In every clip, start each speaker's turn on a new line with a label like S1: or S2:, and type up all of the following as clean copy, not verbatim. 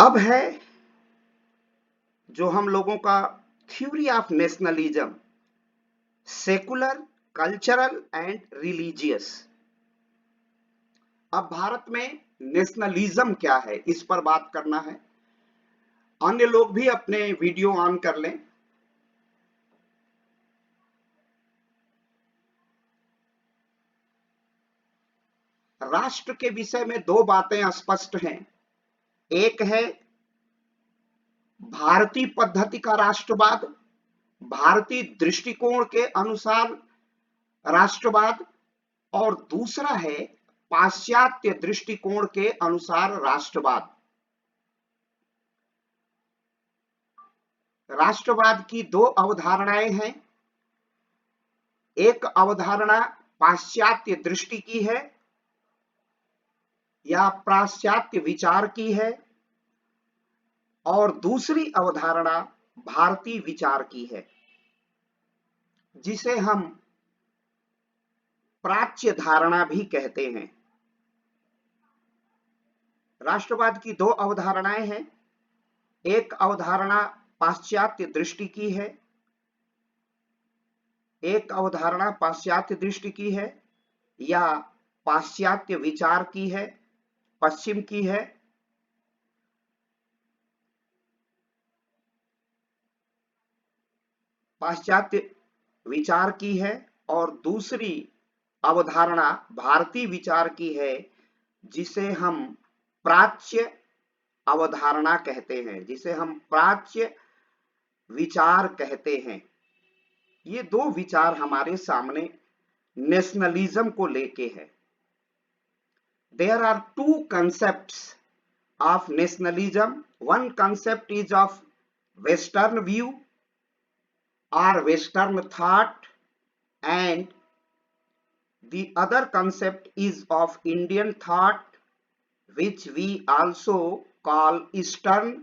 S1: अब है जो हम लोगों का theory of nationalism, secular, cultural and religious. अब भारत में नेशनलिज्म क्या है, इस पर बात करना है। अन्य लोग भी अपने वीडियो ऑन कर लें। राष्ट्र के विषय में दो बातें स्पष्ट हैं। एक है भारतीय पद्धति का राष्ट्रवाद, भारतीय दृष्टिकोण के अनुसार राष्ट्रवाद, और दूसरा है पाश्चात्य दृष्टिकोण के अनुसार राष्ट्रवाद। राष्ट्रवाद की दो अवधारणाएं हैं। एक अवधारणा पाश्चात्य दृष्टि की है या पाश्चात्य विचार की है, और दूसरी अवधारणा भारतीय विचार की है, जिसे हम प्राच्य धारणा भी कहते हैं। राष्ट्रवाद की दो अवधारणाएं हैं। एक अवधारणा पाश्चात्य दृष्टि की है, एक अवधारणा पाश्चात्य दृष्टि की है या पाश्चात्य विचार की है, पश्चिम की है। पाश्चात्य विचार की है, और दूसरी अवधारणा भारतीय विचार की है, जिसे हम प्राच्य अवधारणा कहते हैं, जिसे हम प्राच्य विचार कहते हैं। ये दो विचार हमारे सामने नेशनलिज्म को लेके है। There are two concepts of nationalism. One concept is of Western view or Western thought, and the other concept is of Indian thought, which we also call Eastern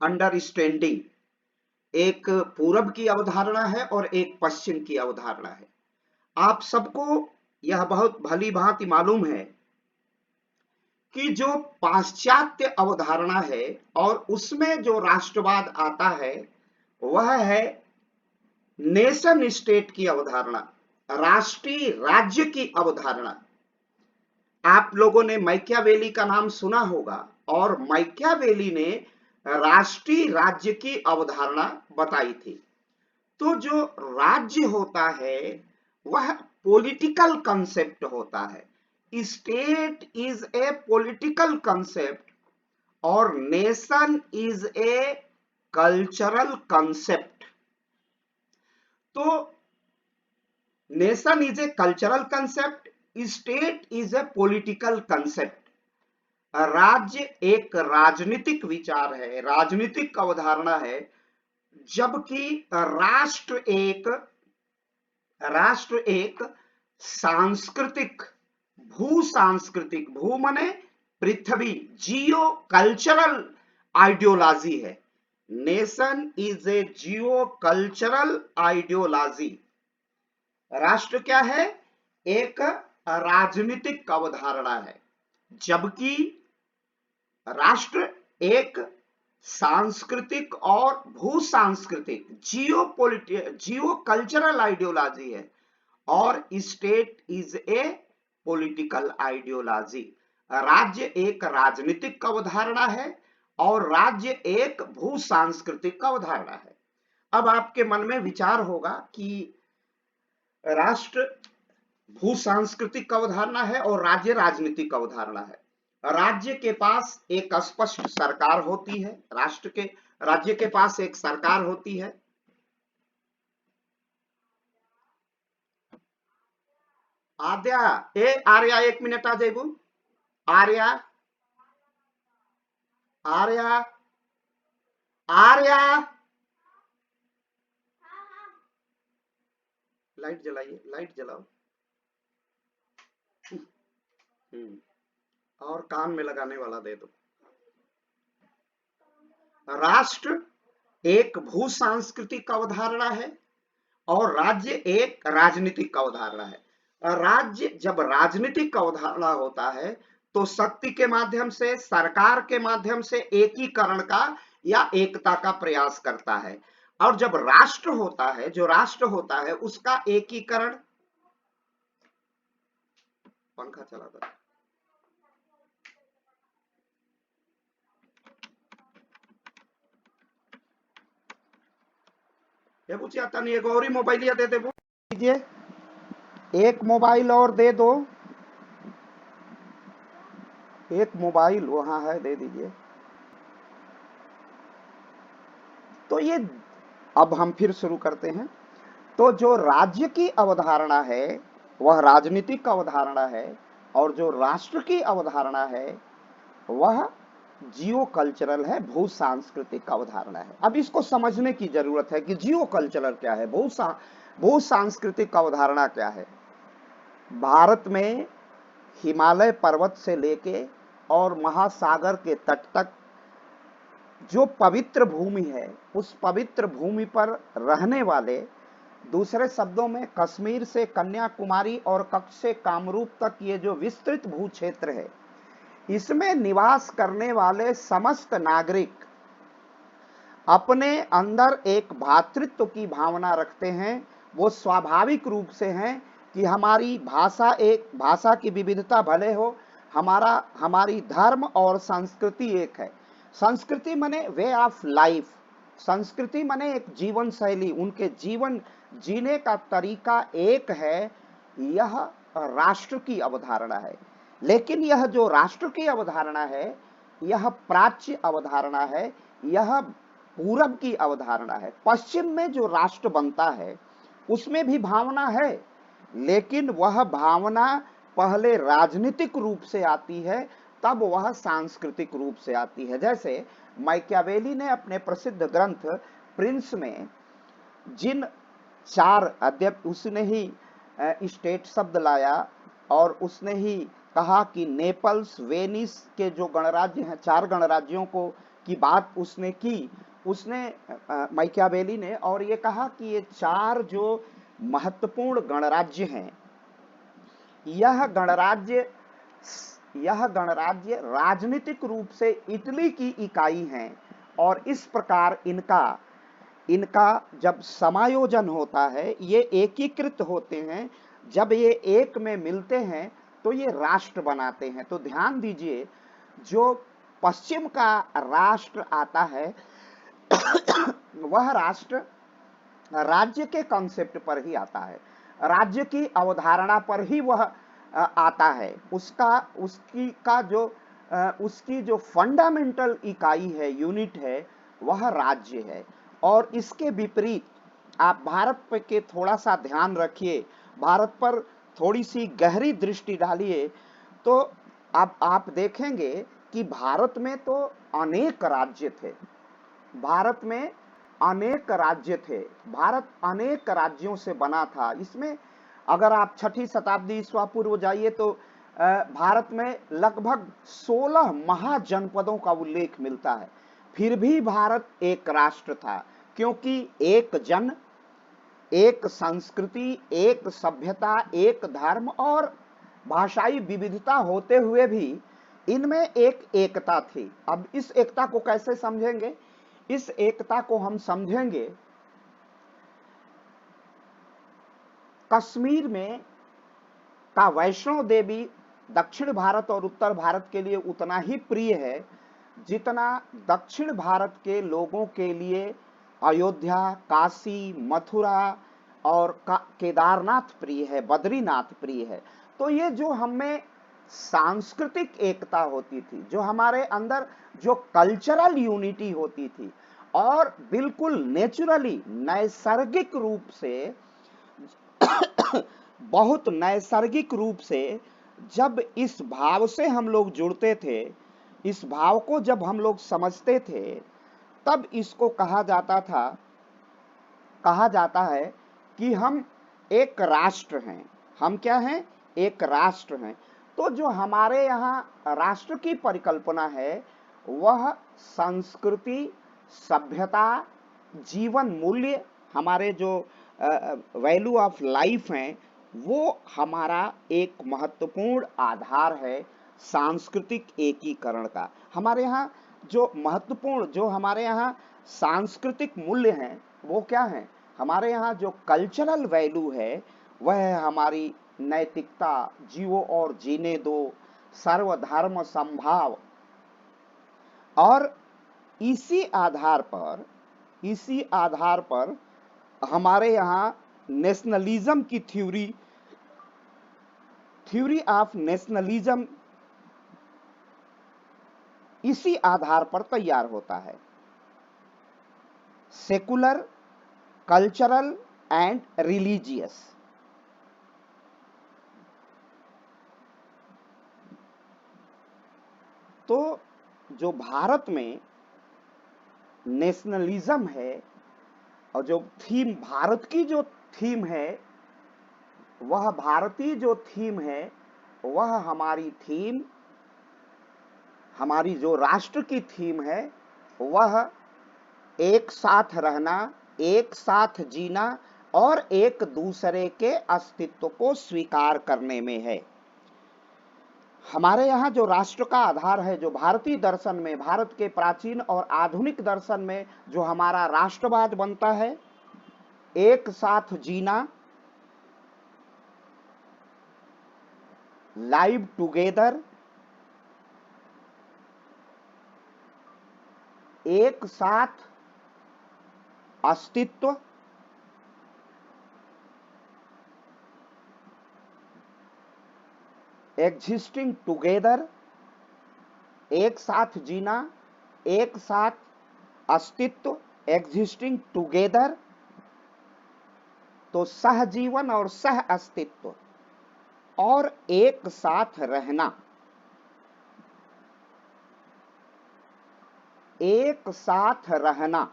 S1: understanding. एक पूरब की अवधारणा है और एक पश्चिम की अवधारणा है। आप सबको यह बहुत भली भांति मालूम है कि जो पाश्चात्य अवधारणा है और उसमें जो राष्ट्रवाद आता है वह है नेशन स्टेट की अवधारणा, राष्ट्रीय राज्य की अवधारणा। आप लोगों ने मैकियावेली का नाम सुना होगा, और मैकियावेली ने राष्ट्रीय राज्य की अवधारणा बताई थी। तो जो राज्य होता है वह पॉलिटिकल कंसेप्ट होता है। State is a political concept और nation is a cultural concept. तो nation is a cultural concept, state is a political concept. राज्य एक राजनीतिक विचार है, राजनीतिक अवधारणा है, जबकि राष्ट्र एक सांस्कृतिक, भू सांस्कृतिक, भू माने पृथ्वी, जियो कल्चरल आइडियोलॉजी है। Nation is A Jio cultural ideology. राष्ट्र क्या है? एक राजनीतिक अवधारणा है, जबकि राष्ट्र एक सांस्कृतिक और भू सांस्कृतिक, जियो कल्चरल आइडियोलॉजी है, और state is a political ideology. राज्य एक राजनीतिक अवधारणा है और राज्य एक भू सांस्कृतिक अवधारणा है। अब आपके मन में विचार होगा कि राष्ट्र भू सांस्कृतिक अवधारणा है और राज्य राजनीतिक अवधारणा है। राज्य के पास एक स्पष्ट सरकार होती है, राज्य के पास एक सरकार होती है। आद्या, आर्या, एक मिनट आ जाइबू। आर्या, आर्या, आर्या, लाइट जलाइए, लाइट जलाओ। और कान में लगाने वाला दे दो। राष्ट्र एक भू सांस्कृतिक अवधारणा है और राज्य एक राजनीतिक अवधारणा है। राज्य जब राजनीतिक अवधारणा होता है तो शक्ति के माध्यम से, सरकार के माध्यम से एकीकरण का या एकता का प्रयास करता है। और जब राष्ट्र होता है, जो राष्ट्र होता है उसका एकीकरण, पंखा चला दो, ये पूछिए आता नहीं, एक और ही मोबाइल दे दे दीजिए, एक मोबाइल और दे दो, एक मोबाइल वहां है, दे दीजिए। तो ये अब हम फिर शुरू करते हैं। तो जो राज्य की अवधारणा है वह राजनीतिक अवधारणा है, और जो राष्ट्र की अवधारणा है वह जियो कल्चरल है, भू सांस्कृतिक अवधारणा है। अब इसको समझने की जरूरत है कि जियो कल्चरल क्या है, भू सांस्कृतिक अवधारणा क्या है। भारत में हिमालय पर्वत से लेके और महासागर के तट तक जो पवित्र भूमि है, उस पवित्र भूमि पर रहने वाले, दूसरे शब्दों में कश्मीर से कन्याकुमारी और कच्छ से कामरूप तक ये जो विस्तृत भू क्षेत्र है, इसमें निवास करने वाले समस्त नागरिक अपने अंदर एक भ्रातृत्व की भावना रखते हैं। वो स्वाभाविक रूप से हैं कि हमारी भाषा, एक भाषा की विविधता भले हो, हमारी धर्म और संस्कृति एक है। संस्कृति माने वे ऑफ लाइफ, संस्कृति माने एक जीवन शैली, उनके जीवन जीने का तरीका एक है। यह राष्ट्र की अवधारणा है। लेकिन यह जो राष्ट्र की अवधारणा है, यह प्राच्य अवधारणा है, यह पूरब की अवधारणा है। पश्चिम में जो राष्ट्र बनता है उसमें भी भावना है, लेकिन वह भावना पहले राजनीतिक रूप से आती है, तब वह सांस्कृतिक रूप से आती है। जैसे मैकियावेली ने अपने प्रसिद्ध ग्रंथ प्रिंस में जिन चार अध्यक्ष, उसने ही स्टेट शब्द लाया और उसने ही कहा कि नेपल्स, वेनिस के जो गणराज्य हैं, चार गणराज्यों को की बात उसने की, उसने मैकियावेली ने, और ये कहा कि ये चार जो महत्वपूर्ण गणराज्य हैं, यह गणराज्य राजनीतिक रूप से इटली की इकाई हैं, और इस प्रकार इनका जब समायोजन होता है, ये एकीकृत होते हैं, जब ये एक में मिलते हैं तो ये राष्ट्र बनाते हैं। तो ध्यान दीजिए, जो पश्चिम का राष्ट्र आता है वह राष्ट्र राज्य के कॉन्सेप्ट पर ही आता है, राज्य की अवधारणा पर ही वह आता है। उसकी जो फंडामेंटल इकाई है, यूनिट है, वह राज्य है। और इसके विपरीत आप भारत पर के थोड़ा सा ध्यान रखिए, भारत पर थोड़ी सी गहरी दृष्टि डालिए, तो आप देखेंगे कि भारत में तो अनेक राज्य थे, भारत में अनेक राज्य थे, भारत अनेक राज्यों से बना था। इसमें अगर आप 6ठी शताब्दी ईस्वा पूर्व जाइए तो भारत में लगभग 16 महाजनपदों का उल्लेख मिलता है। फिर भी भारत एक राष्ट्र था, क्योंकि एक जन, एक संस्कृति, एक सभ्यता, एक धर्म और भाषाई विविधता होते हुए भी इनमें एक एकता थी। अब इस एकता को कैसे समझेंगे? इस एकता को हम समझेंगे, कश्मीर में का वैष्णो देवी दक्षिण भारत और उत्तर भारत के लिए उतना ही प्रिय है जितना दक्षिण भारत के लोगों के लिए अयोध्या, काशी, मथुरा और केदारनाथ प्रिय है, बद्रीनाथ प्रिय है। तो ये जो हमें सांस्कृतिक एकता होती थी, जो हमारे अंदर जो कल्चरल यूनिटी होती थी, और बिल्कुल नेचुरली, नैसर्गिक रूप से बहुत नैसर्गिक रूप से जब इस भाव से हम लोग जुड़ते थे, इस भाव को जब हम लोग समझते थे, तब इसको कहा जाता है कि हम एक राष्ट्र हैं। हम क्या हैं? एक राष्ट्र हैं। तो जो हमारे यहाँ राष्ट्र की परिकल्पना है, वह संस्कृति, सभ्यता, जीवन मूल्य, हमारे जो वैल्यू ऑफ लाइफ हैं, वो हमारा एक महत्वपूर्ण आधार है। सांस्कृतिक एकीकरण का। हमारे यहाँ जो महत्वपूर्ण, जो हमारे यहाँ सांस्कृतिक मूल्य हैं वो क्या हैं? हमारे यहाँ जो कल्चरल वैल्यू है वह है हमारी नैतिकता, जियो और जीने दो, सर्वधर्म समभाव। और इसी आधार पर हमारे यहाँ नेशनलिज्म की थ्योरी ऑफ नेशनलिज्म इसी आधार पर तैयार होता है। Secular, cultural and religious. तो जो भारत में नेशनलिज्म है और जो थीम, भारत की जो थीम है, वह भारतीय जो थीम है, वह हमारी जो राष्ट्र की थीम है वह एक साथ रहना, एक साथ जीना और एक दूसरे के अस्तित्व को स्वीकार करने में है। हमारे यहाँ जो राष्ट्र का आधार है, जो भारतीय दर्शन में, भारत के प्राचीन और आधुनिक दर्शन में जो हमारा राष्ट्रवाद बनता है, एक साथ जीना, लाइव टुगेदर, एक साथ अस्तित्व, एग्जिस्टिंग टुगेदर, एक साथ जीना, एक साथ अस्तित्व, एग्जिस्टिंग टुगेदर। तो सहजीवन और सह अस्तित्व और एक साथ रहना, एक साथ रहना,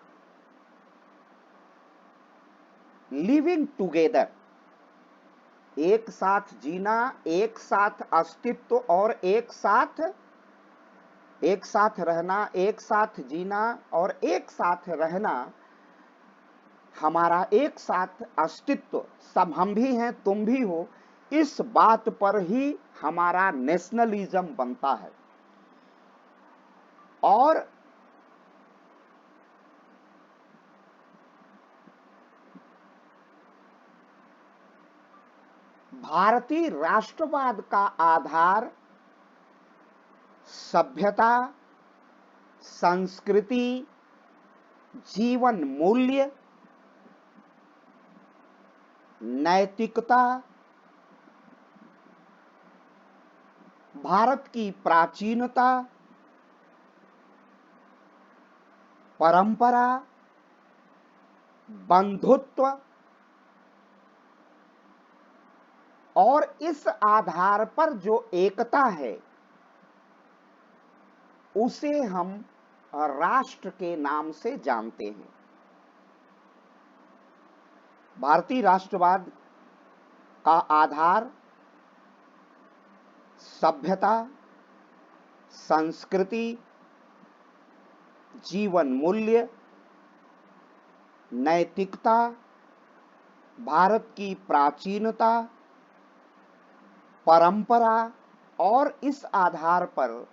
S1: लिविंग टुगेदर, एक साथ जीना, एक साथ अस्तित्व और एक साथ रहना, एक साथ जीना और एक साथ रहना। हमारा एक साथ अस्तित्व, सब हम भी हैं, तुम भी हो, इस बात पर ही हमारा नेशनलिज्म बनता है। और भारतीय राष्ट्रवाद का आधार सभ्यता, संस्कृति, जीवन मूल्य, नैतिकता, भारत की प्राचीनता, परंपरा, बंधुत्व, और इस आधार पर जो एकता है उसे हम राष्ट्र के नाम से जानते हैं। भारतीय राष्ट्रवाद का आधार सभ्यता, संस्कृति, जीवन मूल्य, नैतिकता, भारत की प्राचीनता, परंपरा, और इस आधार पर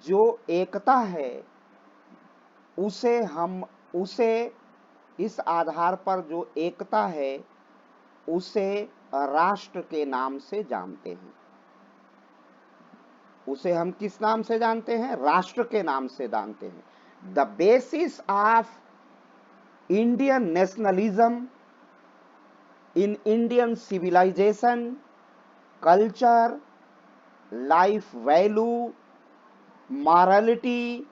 S1: जो एकता है इस आधार पर जो एकता है उसे राष्ट्र के नाम से जानते हैं। उसे हम किस नाम से जानते हैं? राष्ट्र के नाम से जानते हैं। The basis of Indian nationalism in Indian civilisation, culture, life value, morality,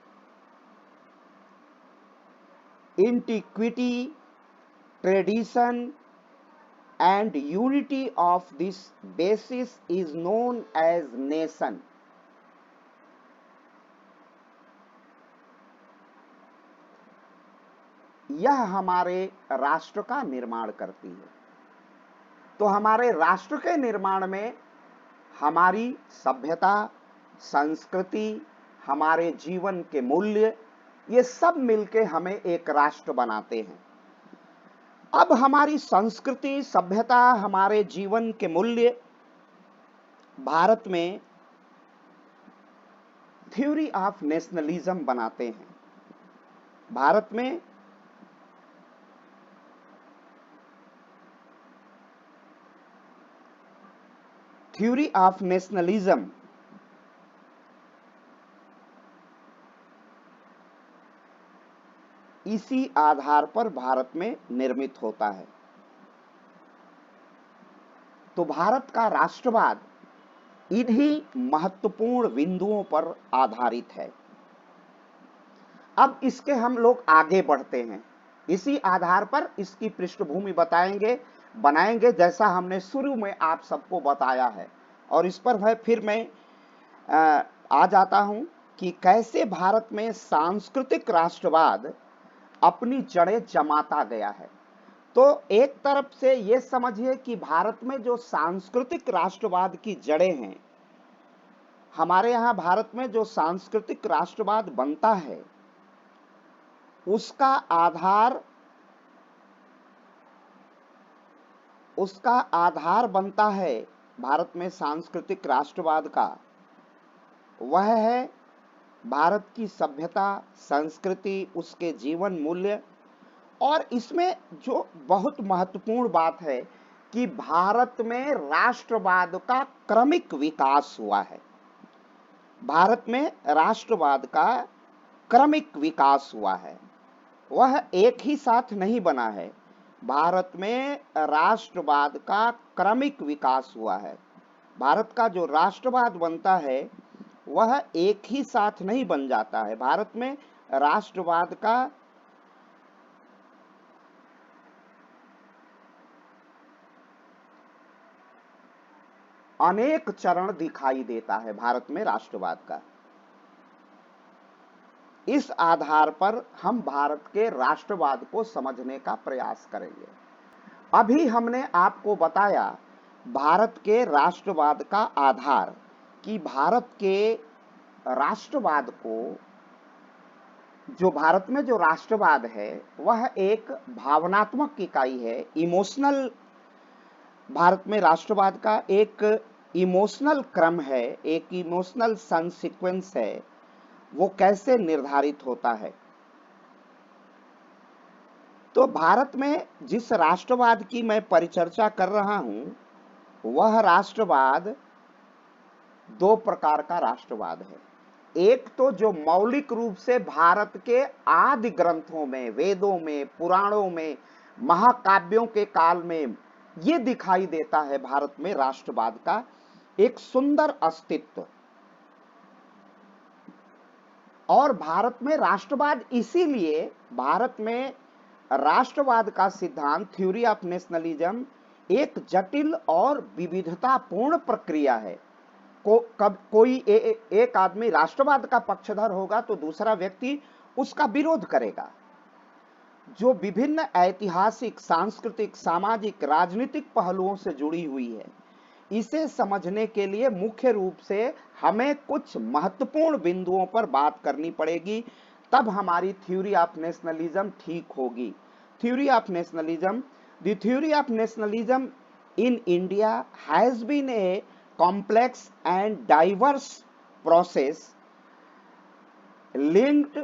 S1: antiquity, tradition and unity of this basis is known as nation. यह हमारे राष्ट्र का निर्माण करती है। तो हमारे राष्ट्र के निर्माण में हमारी सभ्यता, संस्कृति, हमारे जीवन के मूल्य, ये सब मिलके हमें एक राष्ट्र बनाते हैं। अब हमारी संस्कृति, सभ्यता, हमारे जीवन के मूल्य भारत में थ्योरी ऑफ नेशनलिज्म बनाते हैं। भारत में थ्योरी ऑफ नेशनलिज्म इसी आधार पर भारत में निर्मित होता है। तो भारत का राष्ट्रवाद इन्हीं महत्वपूर्ण बिंदुओं पर आधारित है। अब इसके हम लोग आगे बढ़ते हैं, इसी आधार पर इसकी पृष्ठभूमि बनाएंगे जैसा हमने शुरू में आप सबको बताया है। और इस पर मैं आ जाता हूं कि कैसे भारत में सांस्कृतिक राष्ट्रवाद अपनी जड़ें जमाता गया है। तो एक तरफ से ये समझिए कि भारत में जो सांस्कृतिक राष्ट्रवाद की जड़ें हैं, हमारे यहाँ भारत में जो सांस्कृतिक राष्ट्रवाद बनता है उसका आधार बनता है भारत में सांस्कृतिक राष्ट्रवाद का, वह है भारत की सभ्यता, संस्कृति, उसके जीवन मूल्य। और इसमें जो बहुत महत्वपूर्ण बात है कि भारत में राष्ट्रवाद का क्रमिक विकास हुआ है। भारत में राष्ट्रवाद का क्रमिक विकास हुआ है, वह एक ही साथ नहीं बना है। भारत में राष्ट्रवाद का क्रमिक विकास हुआ है। भारत का जो राष्ट्रवाद बनता है वह एक ही साथ नहीं बन जाता है। भारत में राष्ट्रवाद का अनेक चरण दिखाई देता है। भारत में राष्ट्रवाद का, इस आधार पर हम भारत के राष्ट्रवाद को समझने का प्रयास करेंगे। अभी हमने आपको बताया भारत के राष्ट्रवाद का आधार, कि भारत के राष्ट्रवाद को, जो भारत में जो राष्ट्रवाद है वह एक भावनात्मक इकाई है, इमोशनल। भारत में राष्ट्रवाद का एक इमोशनल क्रम है, एक इमोशनल सीक्वेंस है। वो कैसे निर्धारित होता है? तो भारत में जिस राष्ट्रवाद की मैं परिचर्चा कर रहा हूं वह राष्ट्रवाद दो प्रकार का राष्ट्रवाद है। एक तो जो मौलिक रूप से भारत के आदि ग्रंथों में, वेदों में, पुराणों में, महाकाव्यों के काल में ये दिखाई देता है भारत में राष्ट्रवाद का एक सुंदर अस्तित्व। और भारत में राष्ट्रवाद, इसीलिए भारत में राष्ट्रवाद का सिद्धांत, थ्योरी ऑफ नेशनलिज्म, एक जटिल और विविधतापूर्ण प्रक्रिया है। कोई एक आदमी राष्ट्रवाद का पक्षधर होगा तो दूसरा व्यक्ति उसका विरोध करेगा। जो विभिन्न ऐतिहासिक, सांस्कृतिक, सामाजिक, राजनीतिक पहलुओं से जुड़ी हुई है, इसे समझने के लिए मुख्य रूप से हमें कुछ महत्वपूर्ण बिंदुओं पर बात करनी पड़ेगी, तब हमारी थ्योरी ऑफ नेशनलिज्म ठीक होगी। Theory of nationalism, the theory of nationalism in India has been a complex and diverse process linked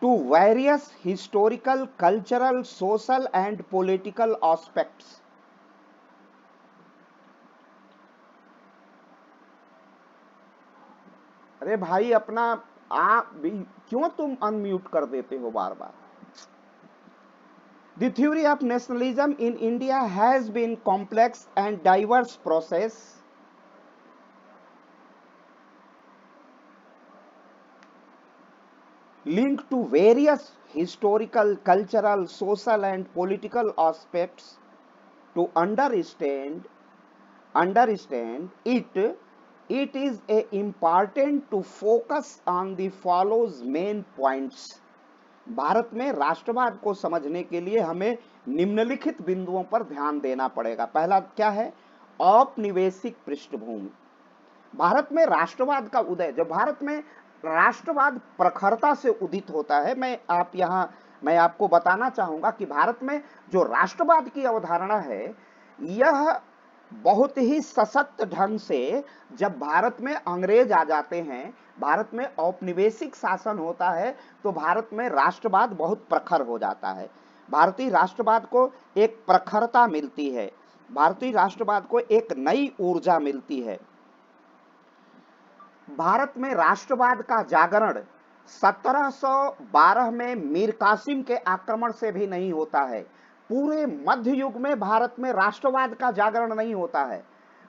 S1: to various historical, cultural, social and political aspects. अरे भाई, अपना आप भी क्यों तुम अनम्यूट कर देते हो बार बार? The theory of nationalism in India has been complex and diverse process linked to various historical, cultural, social and political aspects. To understand it, it is important to focus on the follows main points. Bharat में राष्ट्रवाद को समझने के लिए हमें निम्नलिखित बिंदुओं पर ध्यान देना पड़ेगा। पहला क्या है? औपनिवेशिक पृष्ठभूमि। भारत में राष्ट्रवाद का उदय, जब भारत में राष्ट्रवाद प्रखरता से उदित होता है, मैं आपको बताना चाहूंगा कि भारत में जो राष्ट्रवाद की अवधारणा है, यह बहुत ही सशक्त ढंग से जब भारत में अंग्रेज आ जाते हैं, भारत में औपनिवेशिक शासन होता है, तो भारत में राष्ट्रवाद बहुत प्रखर हो जाता है। भारतीय राष्ट्रवाद को एक प्रखरता मिलती है, भारतीय राष्ट्रवाद को एक नई ऊर्जा मिलती है। भारत में राष्ट्रवाद का जागरण 1712 में मीर कासिम के आक्रमण से भी नहीं होता है। पूरे मध्य युग में भारत में राष्ट्रवाद का जागरण नहीं होता है।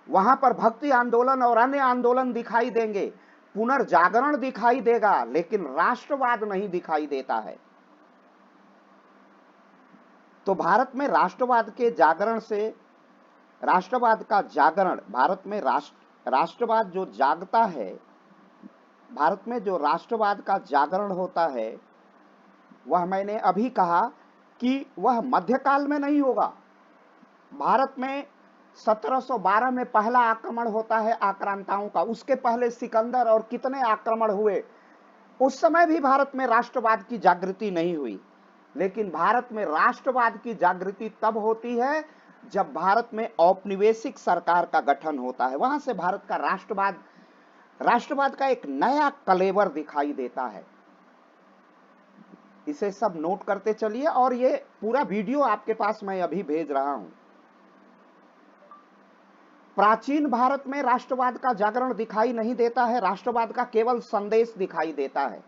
S1: वहां पर भक्ति आंदोलन और अन्य आंदोलन दिखाई देंगे, पुनर्जागरण दिखाई देगा, लेकिन राष्ट्रवाद नहीं दिखाई देता है। तो भारत में राष्ट्रवाद के जागरण से, राष्ट्रवाद का जागरण, भारत में राष्ट्रवाद जो जागता है, भारत में जो राष्ट्रवाद का जागरण होता है, वह मैंने अभी कहा कि वह मध्यकाल में नहीं होगा। भारत में 1712 में पहला आक्रमण होता है आक्रांताओं का, उसके पहले सिकंदर और कितने आक्रमण हुए, उस समय भी भारत में राष्ट्रवाद की जागृति नहीं हुई। लेकिन भारत में राष्ट्रवाद की जागृति तब होती है जब भारत में औपनिवेशिक सरकार का गठन होता है। वहां से भारत का राष्ट्रवाद का एक नया कलेवर दिखाई देता है। इसे सब नोट करते चलिए, और ये पूरा वीडियो आपके पास मैं अभी भेज रहा हूं। प्राचीन भारत में राष्ट्रवाद का जागरण दिखाई नहीं देता है, राष्ट्रवाद का केवल संदेश दिखाई देता है।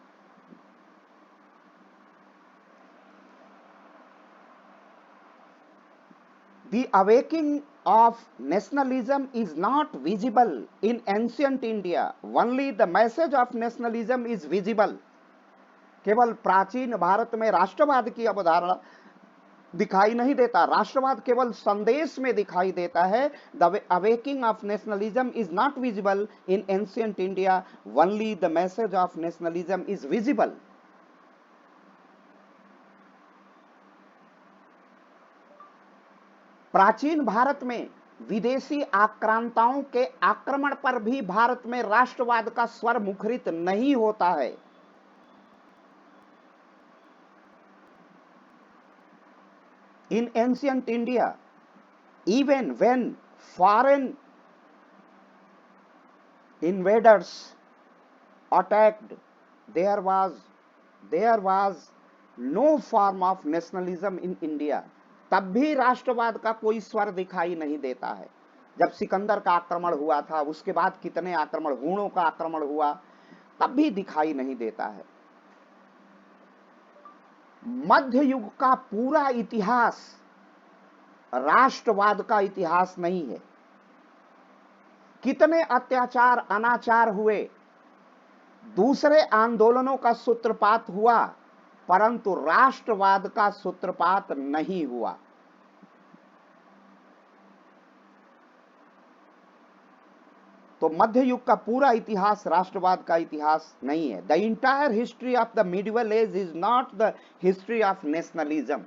S1: The awakening of nationalism is not visible in ancient India. Only the message of nationalism is visible. केवल प्राचीन भारत में राष्ट्रवाद की अवधारणा दिखाई नहीं देता, राष्ट्रवाद केवल संदेश में दिखाई देता है। The awakening of nationalism is not visible in ancient India. Only the message of nationalism is visible. प्राचीन भारत में विदेशी आक्रांताओं के आक्रमण पर भी भारत में राष्ट्रवाद का स्वर मुखरित नहीं होता है। In ancient India, even when foreign invaders attacked, there was no form of nationalism in India. तब भी राष्ट्रवाद का कोई स्वर दिखाई नहीं देता है। जब सिकंदर का आक्रमण हुआ था, उसके बाद कितने आक्रमण, हूणों का आक्रमण हुआ, तब भी दिखाई नहीं देता है। मध्य युग का पूरा इतिहास राष्ट्रवाद का इतिहास नहीं है। कितने अत्याचार, अनाचार हुए, दूसरे आंदोलनों का सूत्रपात हुआ, परंतु राष्ट्रवाद का सूत्रपात नहीं हुआ। तो मध्य युग का पूरा इतिहास राष्ट्रवाद का इतिहास नहीं है। The entire history of the medieval age is not the history of nationalism.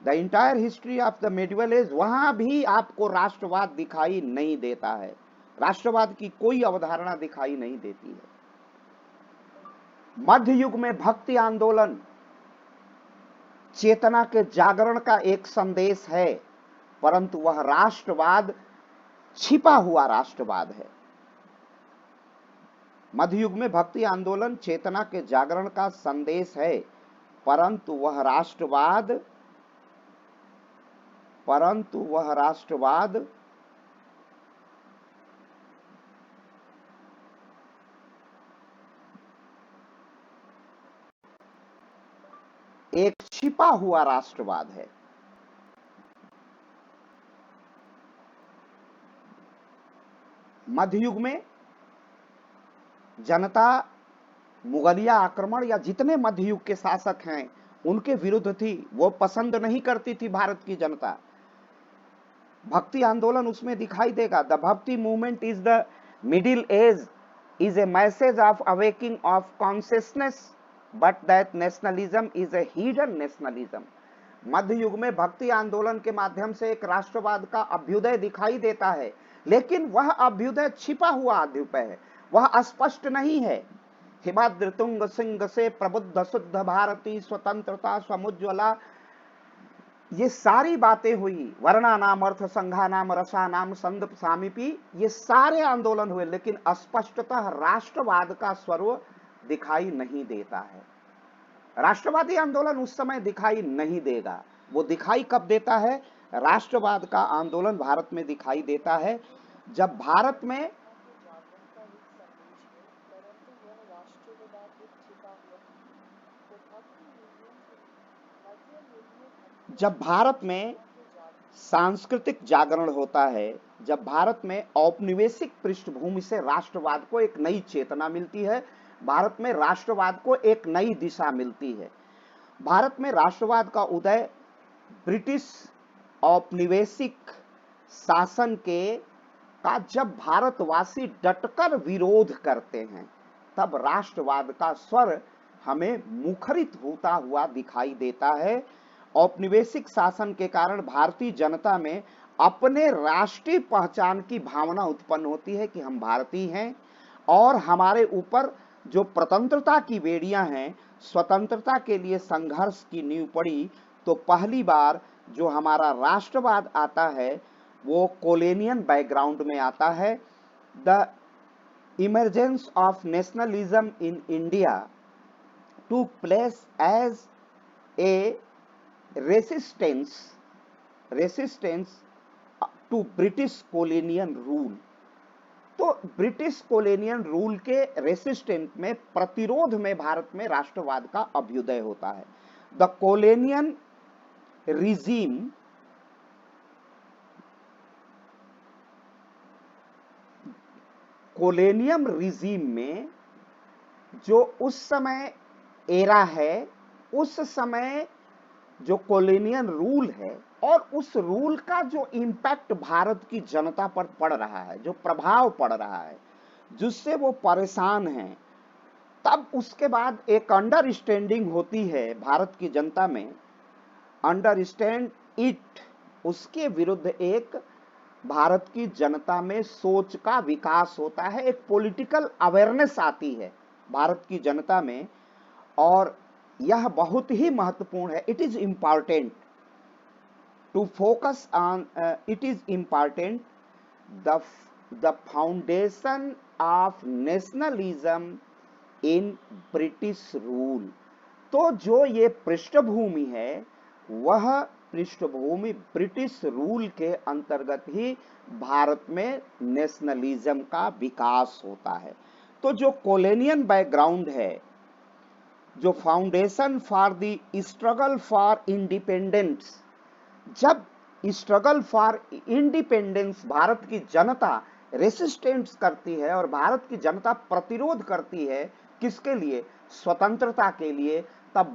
S1: The entire history of the medieval age, वहां भी आपको राष्ट्रवाद दिखाई नहीं देता है, राष्ट्रवाद की कोई अवधारणा दिखाई नहीं देती है। मध्य युग में भक्ति आंदोलन चेतना के जागरण का एक संदेश है, परंतु वह राष्ट्रवाद छिपा हुआ राष्ट्रवाद है। मध्य युग में भक्ति आंदोलन चेतना के जागरण का संदेश है, परंतु वह राष्ट्रवाद एक छिपा हुआ राष्ट्रवाद है। मध्य युग में जनता मुगलिया आक्रमण या जितने मध्य युग के शासक हैं उनके विरुद्ध थी, वो पसंद नहीं करती थी भारत की जनता। भक्ति आंदोलन उसमें दिखाई देगा। The bhakti movement is the middle age, is a message of awakening of consciousness, but that nationalism is a hidden nationalism. मध्य युग में भक्ति आंदोलन के माध्यम से एक राष्ट्रवाद का अभ्युदय दिखाई देता है, लेकिन वह अभ्युदय छिपा हुआ अभ्युदय है, वह अस्पष्ट नहीं है। हिमाद्रि तुंग सिंह से प्रबुद्ध शुद्ध भारती स्वतंत्रता स्वमुज्ज्वला ये सारी बातें हुई, वर्णा नाम अर्थ संघा नाम रसा नाम संद सामीपी, ये सारे आंदोलन हुए, लेकिन स्पष्टतः राष्ट्रवाद का स्वरूप दिखाई नहीं देता है। राष्ट्रवादी आंदोलन उस समय दिखाई नहीं देगा। वो दिखाई कब देता है? राष्ट्रवाद का आंदोलन भारत में दिखाई देता है जब भारत में सांस्कृतिक जागरण होता है, जब भारत में औपनिवेशिक पृष्ठभूमि से राष्ट्रवाद को एक नई चेतना मिलती है, भारत में राष्ट्रवाद को एक नई दिशा मिलती है। भारत में राष्ट्रवाद का उदय ब्रिटिश औपनिवेशिक शासन का जब भारतवासी डटकर विरोध करते हैं, तब राष्ट्रवाद का स्वर हमें मुखरित होता हुआ दिखाई देता है। औपनिवेशिक शासन के कारण भारतीय जनता में अपने राष्ट्रीय पहचान की भावना उत्पन्न होती है कि हम भारतीय हैं और हमारे ऊपर जो स्वतंत्रता की बेड़ियां हैं, स्वतंत्रता के लिए संघर्ष की नींव पड़ी, तो पहली बार जो हमारा राष्ट्रवाद आता है वो कोलोनियल बैकग्राउंड में आता है। The emergence of nationalism in India took place as a resistance to British colonial rule. तो ब्रिटिश कोलोनियल रूल के रेसिस्टेंट में, प्रतिरोध में भारत में राष्ट्रवाद का अभ्युदय होता है। द कोलोनियल रिजीम में जो उस समय एरा है, उस समय जो कोलोनियल रूल है और उस रूल का जो इम्पैक्ट भारत की जनता पर पड़ रहा है, जो प्रभाव पड़ रहा है, जिससे वो परेशान हैं, तब उसके बाद एक अंडरस्टैंडिंग होती है भारत की जनता में, अंडरस्टैंड इट, उसके विरुद्ध एक भारत की जनता में सोच का विकास होता है, एक पॉलिटिकल अवेयरनेस आती है भारत की जनता में, और यह बहुत ही महत्वपूर्ण है। It is important to focus on, it is important the foundation of nationalism in British rule. तो जो ये पृष्ठभूमि है, वह पृष्ठभूमि ब्रिटिश रूल के अंतर्गत ही भारत में नेशनलिज्म का विकास होता है। तो जो कोलोनियल बैकग्राउंड है, जो foundation for the struggle for independence, जब स्ट्रगल फॉर इंडिपेंडेंस भारत की जनता रेसिस्टेंस करती है और भारत की जनता प्रतिरोध करती है, किसके लिए? स्वतंत्रता के लिए, तब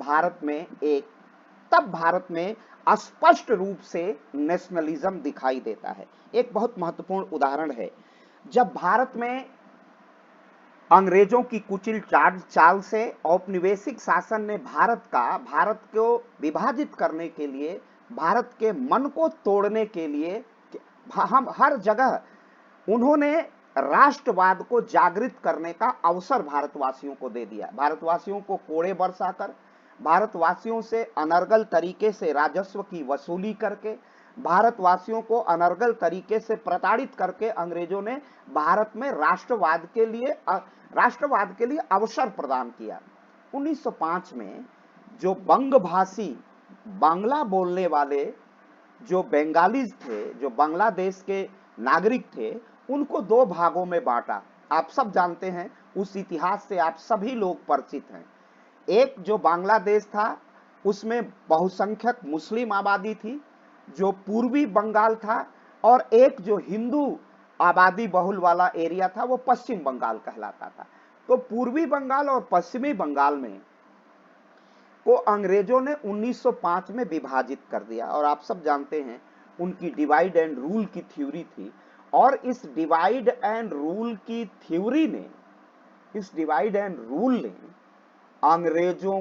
S1: भारत में स्पष्ट रूप से नेशनलिज्म दिखाई देता है। एक बहुत महत्वपूर्ण उदाहरण है, जब भारत में अंग्रेजों की कुचिल चाल से औपनिवेशिक शासन ने भारत को विभाजित करने के लिए, भारत के मन को तोड़ने के लिए, हम हर जगह उन्होंने राष्ट्रवाद को जागृत करने का अवसर भारतवासियों को दे दिया। भारतवासियों को कोड़े बरसाकर, भारतवासियों से अनर्गल तरीके से राजस्व की वसूली करके, भारतवासियों को अनर्गल तरीके से प्रताड़ित करके अंग्रेजों ने भारत में राष्ट्रवाद के लिए अवसर प्रदान किया। 1905 में जो बंगभाषी, बांग्ला बोलने वाले जो बंगालीज थे, जो बांग्लादेश के नागरिक थे, उनको दो भागों में बांटा। आप सब जानते हैं, उस इतिहास से आप सभी लोग परिचित हैं। एक जो बांग्लादेश था, उसमें बहुसंख्यक मुस्लिम आबादी थी, जो पूर्वी बंगाल था, और एक जो हिंदू आबादी बहुल वाला एरिया था, वो पश्चिम बंगाल कहलाता था। तो पूर्वी बंगाल और पश्चिमी बंगाल में को अंग्रेजों ने 1905 में विभाजित कर दिया, और आप सब जानते हैं उनकी डिवाइड एंड रूल की थ्योरी थी। और इस डिवाइड एंड रूल की थ्योरी ने, इस डिवाइड एंड रूल ने अंग्रेजों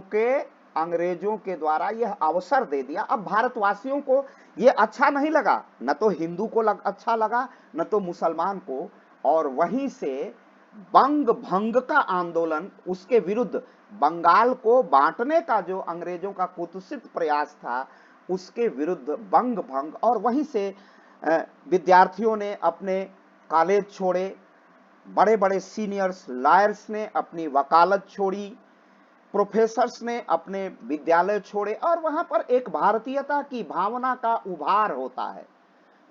S1: के द्वारा यह अवसर दे दिया। अब भारतवासियों को यह अच्छा नहीं लगा, न तो हिंदू को अच्छा लगा, न तो मुसलमान को, और वहीं से बंग भंग का आंदोलन, उसके विरुद्ध बंगाल को बांटने का जो अंग्रेजों का कुत्सित प्रयास था, उसके विरुद्ध बंग भंग, और वहीं से विद्यार्थियों ने अपने कॉलेज छोड़े, बड़े बड़े सीनियर्स लॉयर्स ने अपनी वकालत छोड़ी, प्रोफेसर्स ने अपने विद्यालय छोड़े, और वहां पर एक भारतीयता की भावना का उभार होता है।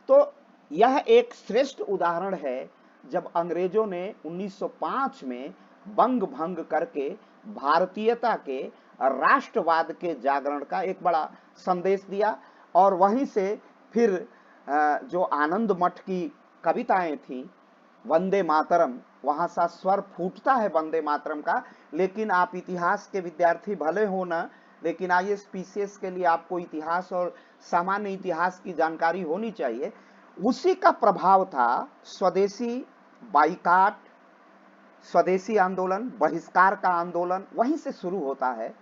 S1: तो यह एक श्रेष्ठ उदाहरण है जब अंग्रेजों ने 1905 में बंग भंग करके भारतीयता के, राष्ट्रवाद के जागरण का एक बड़ा संदेश दिया। और वहीं से फिर जो आनंद मठ की कविताएं थी, वंदे मातरम, वहां सा स्वर फूटता है वंदे मातरम का। लेकिन आप इतिहास के विद्यार्थी भले हो ना, लेकिन आईएएस पीसीएस के लिए आपको इतिहास और सामान्य इतिहास की जानकारी होनी चाहिए। उसी का प्रभाव था स्वदेशी बाइकाट, स्वदेशी आंदोलन, बहिष्कार का आंदोलन, वहीं से शुरू होता है।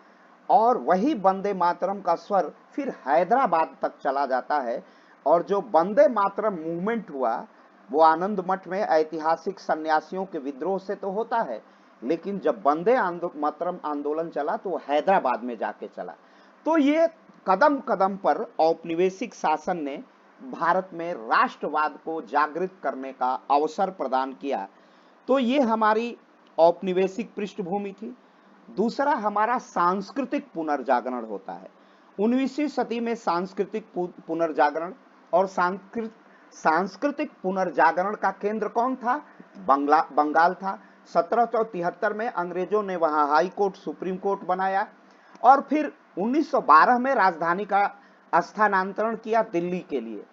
S1: और वही वंदे मातरम का स्वर फिर हैदराबाद तक चला जाता है। और जो वंदे मातरम मूवमेंट हुआ वो आनंद मठ में ऐतिहासिक सन्यासियों के विद्रोह से तो होता है, लेकिन जब वंदे मातरम आंदोलन चला तो हैदराबाद में जाके चला। तो ये कदम कदम पर औपनिवेशिक शासन ने भारत में राष्ट्रवाद को जागृत करने का अवसर प्रदान किया। तो ये हमारी औपनिवेशिक पृष्ठभूमि थी। दूसरा हमारा सांस्कृतिक पुनर्जागरण होता है 19वीं सदी में। सांस्कृतिक पुनर्जागरण, और सांस्कृतिक पुनर्जागरण का केंद्र कौन था? बंगाल था। 1773 में अंग्रेजों ने वहां हाई कोर्ट, सुप्रीम कोर्ट बनाया, और फिर 1912 में राजधानी का स्थानांतरण किया दिल्ली के लिए।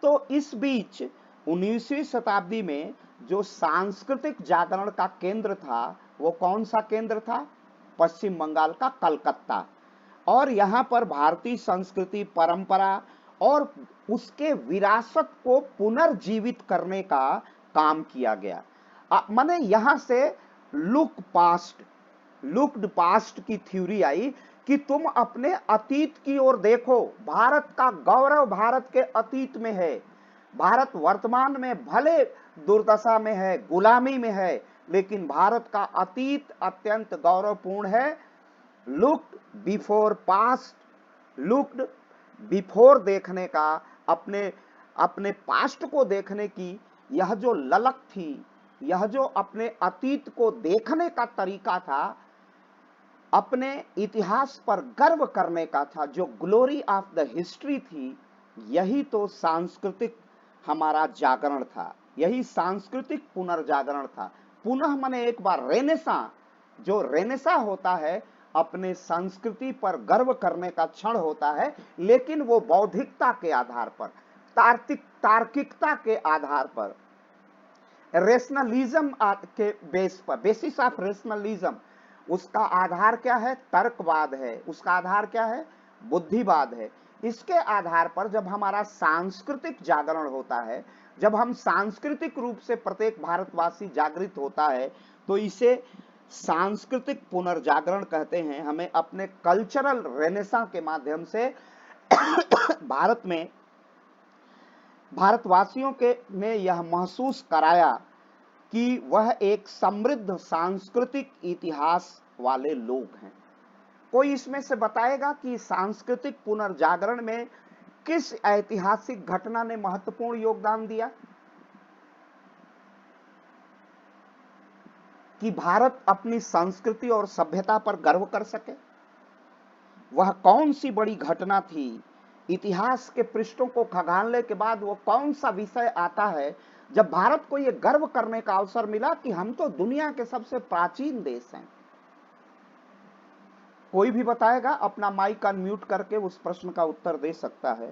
S1: तो इस बीच 19वीं शताब्दी में जो सांस्कृतिक जागरण का केंद्र था वो कौन सा केंद्र था? पश्चिम बंगाल का कलकत्ता। और यहाँ पर भारतीय संस्कृति, परंपरा और उसके विरासत को पुनर्जीवित करने का काम किया गया। माने यहाँ से लुक्ड पास्ट की थ्योरी आई कि तुम अपने अतीत की ओर देखो। भारत का गौरव भारत के अतीत में है। भारत वर्तमान में भले दुर्दशा में है, गुलामी में है, लेकिन भारत का अतीत अत्यंत गौरवपूर्ण है। Looked before past, looked before देखने का, अपने पास्ट को देखने की यह जो ललक थी, यह जो अपने अतीत को देखने का तरीका था, अपने इतिहास पर गर्व करने का था, जो ग्लोरी ऑफ द हिस्ट्री थी, यही तो सांस्कृतिक हमारा जागरण था, यही सांस्कृतिक पुनर्जागरण था। पुनः माने एक बार रेनेसा, जो रेनेसा होता है अपने संस्कृति पर गर्व करने का क्षण होता है, लेकिन वो बौद्धिकता के आधार पर, तार्किकता के आधार पर, रेशनलिज्म के बेस पर, बेसिस ऑफ रेशनलिज्म। उसका आधार क्या है? तर्कवाद है। उसका आधार क्या है? बुद्धिवाद है। इसके आधार पर जब हमारा सांस्कृतिक जागरण होता है, जब हम सांस्कृतिक रूप से प्रत्येक भारतवासी जागृत होता है, तो इसे सांस्कृतिक पुनर्जागरण कहते हैं। हमें अपने कल्चरल रेनेसा के माध्यम से भारत में भारतवासियों के ने यह महसूस कराया कि वह एक समृद्ध सांस्कृतिक इतिहास वाले लोग हैं। कोई इसमें से बताएगा कि सांस्कृतिक पुनर्जागरण में किस ऐतिहासिक घटना ने महत्वपूर्ण योगदान दिया कि भारत अपनी संस्कृति और सभ्यता पर गर्व कर सके? वह कौन सी बड़ी घटना थी? इतिहास के पृष्ठों को खंगालने के बाद वो कौन सा विषय आता है जब भारत को यह गर्व करने का अवसर मिला कि हम तो दुनिया के सबसे प्राचीन देश हैं? कोई भी बताएगा? अपना माइक अनम्यूट करके उस प्रश्न का उत्तर दे सकता है।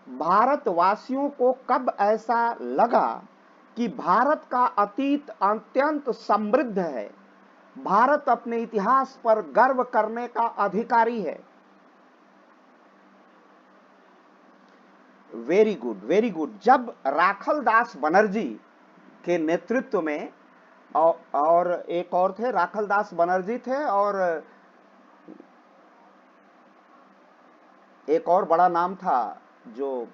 S1: भारतवासियों को कब ऐसा लगा कि भारत का अतीत अत्यंत समृद्ध है, भारत अपने इतिहास पर गर्व करने का अधिकारी है? Very good, very good. जब राखलदास बनर्जी के नेतृत्व में, और एक और थे, राखलदास बनर्जी थे, और एक और बड़ा नाम था जो,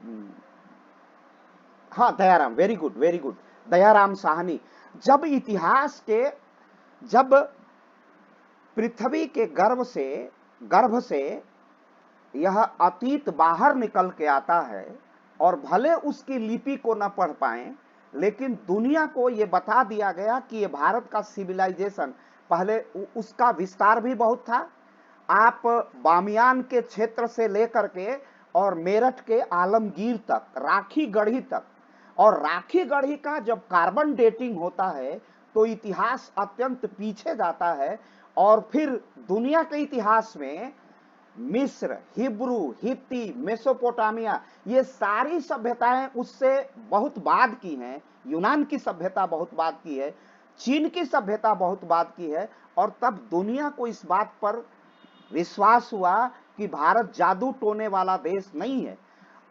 S1: हाँ, Dayaram, very good, very good, Dayaram Sahni. जब इतिहास के, जब पृथ्वी के गर्भ से यह अतीत बाहर निकल के आता है और भले उसकी लिपि को न पढ़ पाए, लेकिन दुनिया को ये बता दिया गया कि ये भारत का सिविलाइजेशन पहले उसका विस्तार भी बहुत था। आप बामियान के क्षेत्र से लेकर के और मेरठ के आलमगीर तक, राखी गढ़ी तक, और राखी गढ़ी का जब कार्बन डेटिंग होता है तो इतिहास अत्यंत पीछे जाता है। और फिर दुनिया के इतिहास में मिस्र, हिब्रू, हित्ती, मेसोपोटामिया, ये सारी सभ्यताएं उससे बहुत बाद की हैं। यूनान की सभ्यता बहुत बाद की है, चीन की सभ्यता बहुत बाद की है। और तब दुनिया को इस बात पर विश्वास हुआ कि भारत जादू टोने वाला देश नहीं है।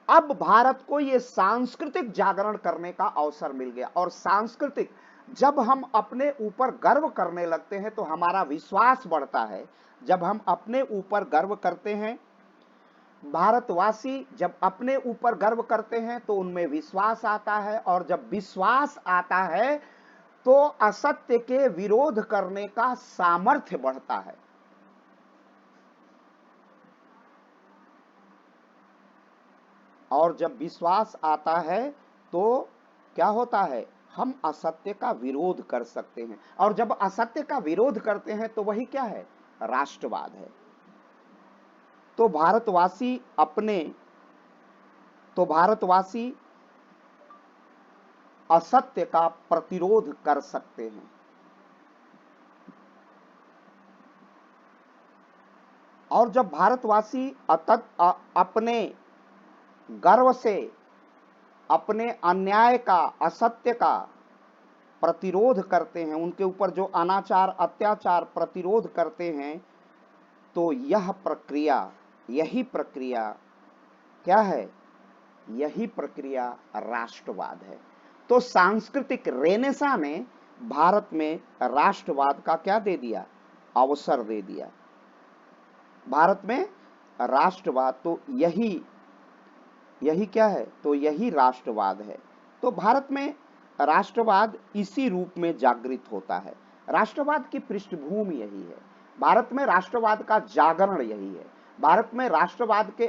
S1: अब भारत को ये सांस्कृतिक जागरण करने का अवसर मिल गया। और सांस्कृतिक, जब हम अपने ऊपर गर्व करने लगते हैं तो हमारा विश्वास बढ़ता है। जब हम अपने ऊपर गर्व करते हैं, भारतवासी जब अपने ऊपर गर्व करते हैं तो उनमें विश्वास आता है, और जब विश्वास आता है तो असत्य के विरोध करने का सामर्थ्य बढ़ता है। और जब विश्वास आता है तो क्या होता है, हम असत्य का विरोध कर सकते हैं। और जब असत्य का विरोध करते हैं तो वही क्या है, राष्ट्रवाद है। तो भारतवासी असत्य का प्रतिरोध कर सकते हैं। और जब भारतवासी अपने गर्व से अपने अन्याय का, असत्य का प्रतिरोध करते हैं, उनके ऊपर जो अनाचार, अत्याचार प्रतिरोध करते हैं, तो यही प्रक्रिया क्या है, यही प्रक्रिया राष्ट्रवाद है। तो सांस्कृतिक रेनेसा ने भारत में राष्ट्रवाद का क्या दे दिया, अवसर दे दिया। भारत में राष्ट्रवाद, तो यही क्या है, तो यही राष्ट्रवाद है। तो भारत में राष्ट्रवाद इसी रूप में जागृत होता है। राष्ट्रवाद की पृष्ठभूमि यही है, भारत में राष्ट्रवाद का जागरण यही है, भारत में राष्ट्रवाद के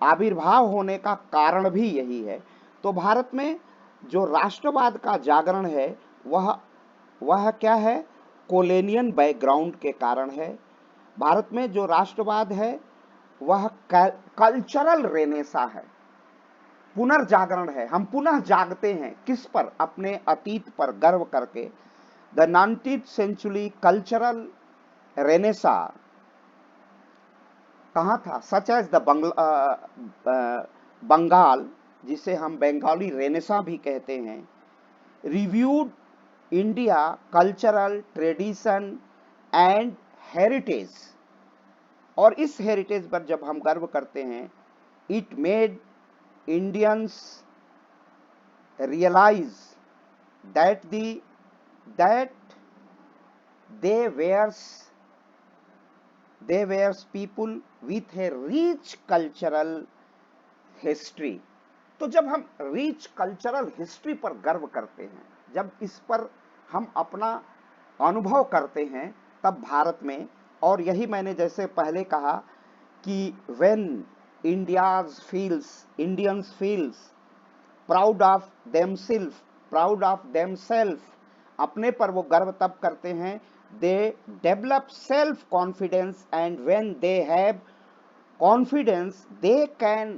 S1: आविर्भाव होने का कारण भी यही है। तो भारत में जो राष्ट्रवाद का जागरण है वह क्या है, कोलोनियल बैकग्राउंड के कारण है। भारत में जो राष्ट्रवाद है वह कल्चरल रेनेसा है, पुनर्जागरण है। हम पुनः जागते हैं, किस पर, अपने अतीत पर गर्व करके। The 19th century cultural Renaissance कहाँ था, सच एज द बंगाल, जिसे हम बंगाली रेनेसा भी कहते हैं, reviewed India cultural tradition and heritage. और इस हेरिटेज पर जब हम गर्व करते हैं, it made Indians realise that they were people with a rich cultural history। तो जब हम रिच कल्चरल हिस्ट्री पर गर्व करते हैं, जब इस पर हम अपना अनुभव करते हैं, तब भारत में, और यही मैंने जैसे पहले कहा कि when Indians feels proud of themselves, अपने पर वो गर्व तब करते हैं, they develop self confidence, and when they have confidence they can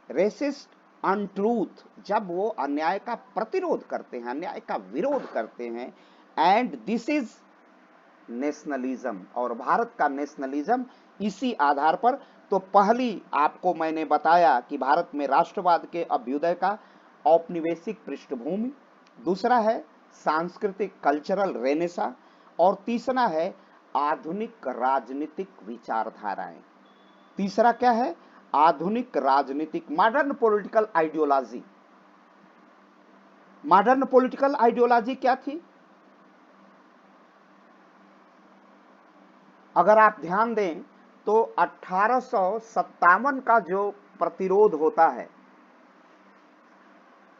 S1: resist untruth। जब वो अन्याय का प्रतिरोध करते हैं, अन्याय का विरोध करते हैं, एंड दिस इज नेशनलिज्म। और भारत का नेशनलिज्म इसी आधार पर। तो पहली आपको मैंने बताया कि भारत में राष्ट्रवाद के अभ्युदय का औपनिवेशिक पृष्ठभूमि, दूसरा है सांस्कृतिक कल्चरल रेनेसा, और तीसरा है आधुनिक राजनीतिक विचारधाराएं। तीसरा क्या है, आधुनिक राजनीतिक, modern political ideology. Modern political ideology क्या थी, अगर आप ध्यान दें तो 1857 का जो प्रतिरोध होता है,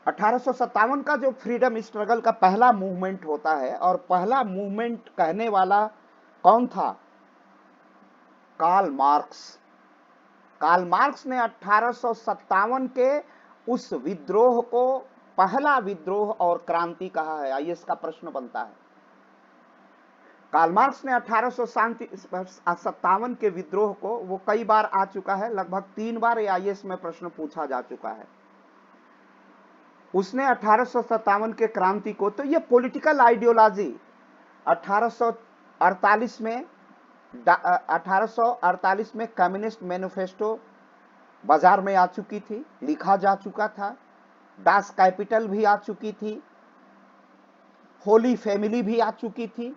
S1: 1857 का जो फ्रीडम स्ट्रगल का पहला मूवमेंट होता है, और पहला मूवमेंट कहने वाला कौन था? Karl Marx. कार्ल मार्क्स ने 1857 के उस विद्रोह को पहला विद्रोह और क्रांति कहा है। आइए इसका प्रश्न बनता है। कार्ल मार्क्स ने 1857 के विद्रोह को, वो कई बार आ चुका है, लगभग 3 बार आईएएस में प्रश्न पूछा जा चुका है। उसने 1857 के क्रांति को, तो ये पॉलिटिकल आइडियोलॉजी 1848 में 1848 में कम्युनिस्ट मैनिफेस्टो बाजार में आ चुकी थी, लिखा जा चुका था। दास कैपिटल भी आ चुकी थी, होली फैमिली भी आ चुकी थी।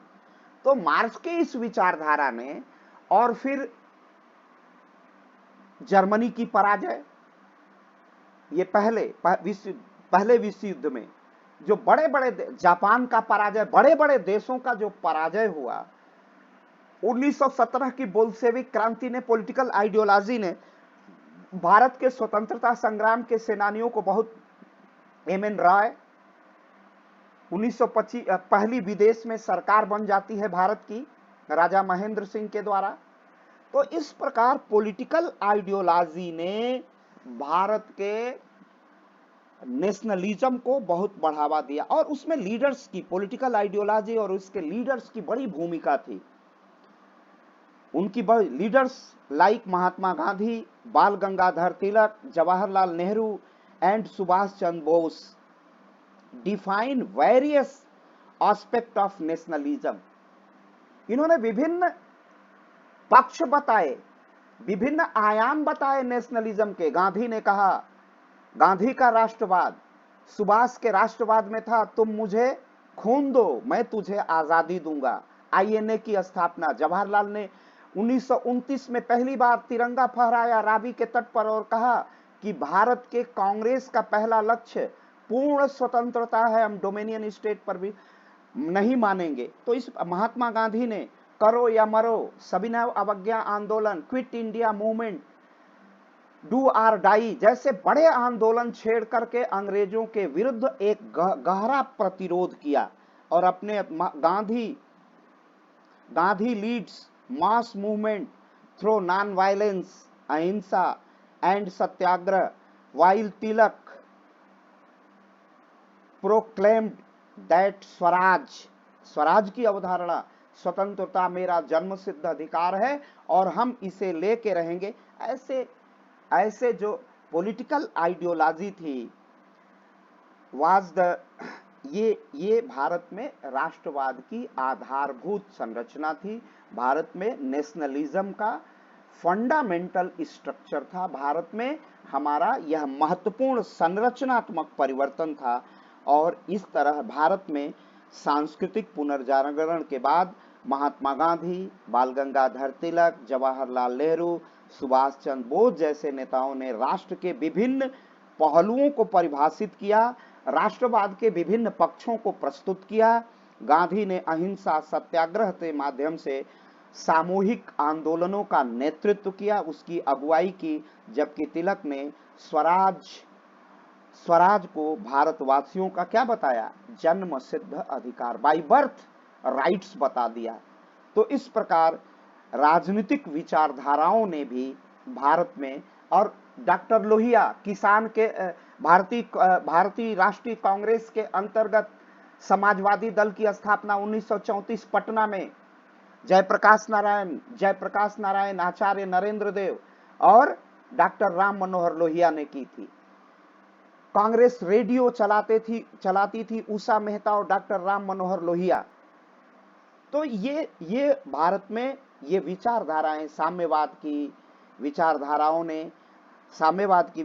S1: तो मार्क्स के इस विचारधारा ने, और फिर जर्मनी की पराजय, ये पहले विश्व युद्ध में जो बड़े बड़े, जापान का पराजय, बड़े बड़े देशों का जो पराजय हुआ, 1917 की बोल्शेविक क्रांति ने, पॉलिटिकल आइडियोलॉजी ने भारत के स्वतंत्रता संग्राम के सेनानियों को बहुत, एम.एन. रॉय 1925 पहली विदेश में सरकार बन जाती है भारत की राजा महेंद्र सिंह के द्वारा। तो इस प्रकार पॉलिटिकल आइडियोलॉजी ने भारत के नेशनलिज्म को बहुत बढ़ावा दिया, और उसमें लीडर्स की, पॉलिटिकल आइडियोलॉजी और उसके लीडर्स की बड़ी भूमिका थी। उनकी leaders like Mahatma Gandhi, Bal Gangadhar Tilak, Jawaharlal Nehru and Subhash Chandra Bose define various aspect of nationalism. इन्होंने विभिन्न पक्ष बताए, विभिन्न आयाम बताए नेशनलिज्म के। गांधी ने कहा, गांधी का राष्ट्रवाद सुभाष के राष्ट्रवाद में था, तुम मुझे खून दो मैं तुझे आजादी दूंगा, आईएनए की स्थापना। जवाहरलाल ने 1929 में पहली बार तिरंगा फहराया रावी के तट पर और कहा कि भारत के कांग्रेस का पहला लक्ष्य पूर्ण स्वतंत्रता है, हम डोमिनियन स्टेट पर भी नहीं मानेंगे। तो इस महात्मा गांधी ने करो या मरो, सविनय अवज्ञा आंदोलन, quit India movement, do or die जैसे बड़े आंदोलन छेड़ करके अंग्रेजों के विरुद्ध एक गहरा प्रतिरोध किया। और अपने Gandhi leads mass movement through non violence, ahimsa and satyagraha, while Tilak proclaimed that swaraj की अवधारणा, स्वतंत्रता मेरा जन्मसिद्ध अधिकार है और हम इसे लेके रहेंगे। ऐसे जो पॉलिटिकल आइडियोलॉजी थी ये भारत में राष्ट्रवाद की आधारभूत संरचना थी। भारत में नेशनलिज्म का फंडामेंटल स्ट्रक्चर था। भारत में हमारा यह महत्वपूर्ण संरचनात्मक परिवर्तन था। और इस तरह भारत में सांस्कृतिक पुनर्जागरण के बाद महात्मा गांधी, बाल गंगाधर तिलक, जवाहरलाल नेहरू, सुभाष चंद्र बोस जैसे नेताओं ने राष्ट्र के विभिन्न पहलुओं को परिभाषित किया, राष्ट्रवाद के विभिन्न पक्षों को प्रस्तुत किया। गांधी ने अहिंसा सत्याग्रह के माध्यम से सामूहिक आंदोलनों का नेतृत्व किया, उसकी अगुवाई की, जबकि तिलक ने स्वराज को भारतवासियों का क्या बताया? जन्म सिद्ध अधिकार, बाय बर्थ राइट्स बता दिया। तो इस प्रकार राजनीतिक विचारधाराओं ने भी भारत में, और डॉक्टर लोहिया किसान के भारतीय राष्ट्रीय कांग्रेस के अंतर्गत समाजवादी दल की स्थापना 1934 पटना में जयप्रकाश नारायण, आचार्य नरेंद्र देव और डॉक्टर राम मनोहर लोहिया ने की थी। कांग्रेस रेडियो चलाती थी उषा मेहता और डॉक्टर राम मनोहर लोहिया। तो ये भारत में ये विचारधाराएं, साम्यवाद की विचारधारा ने, समाजवादी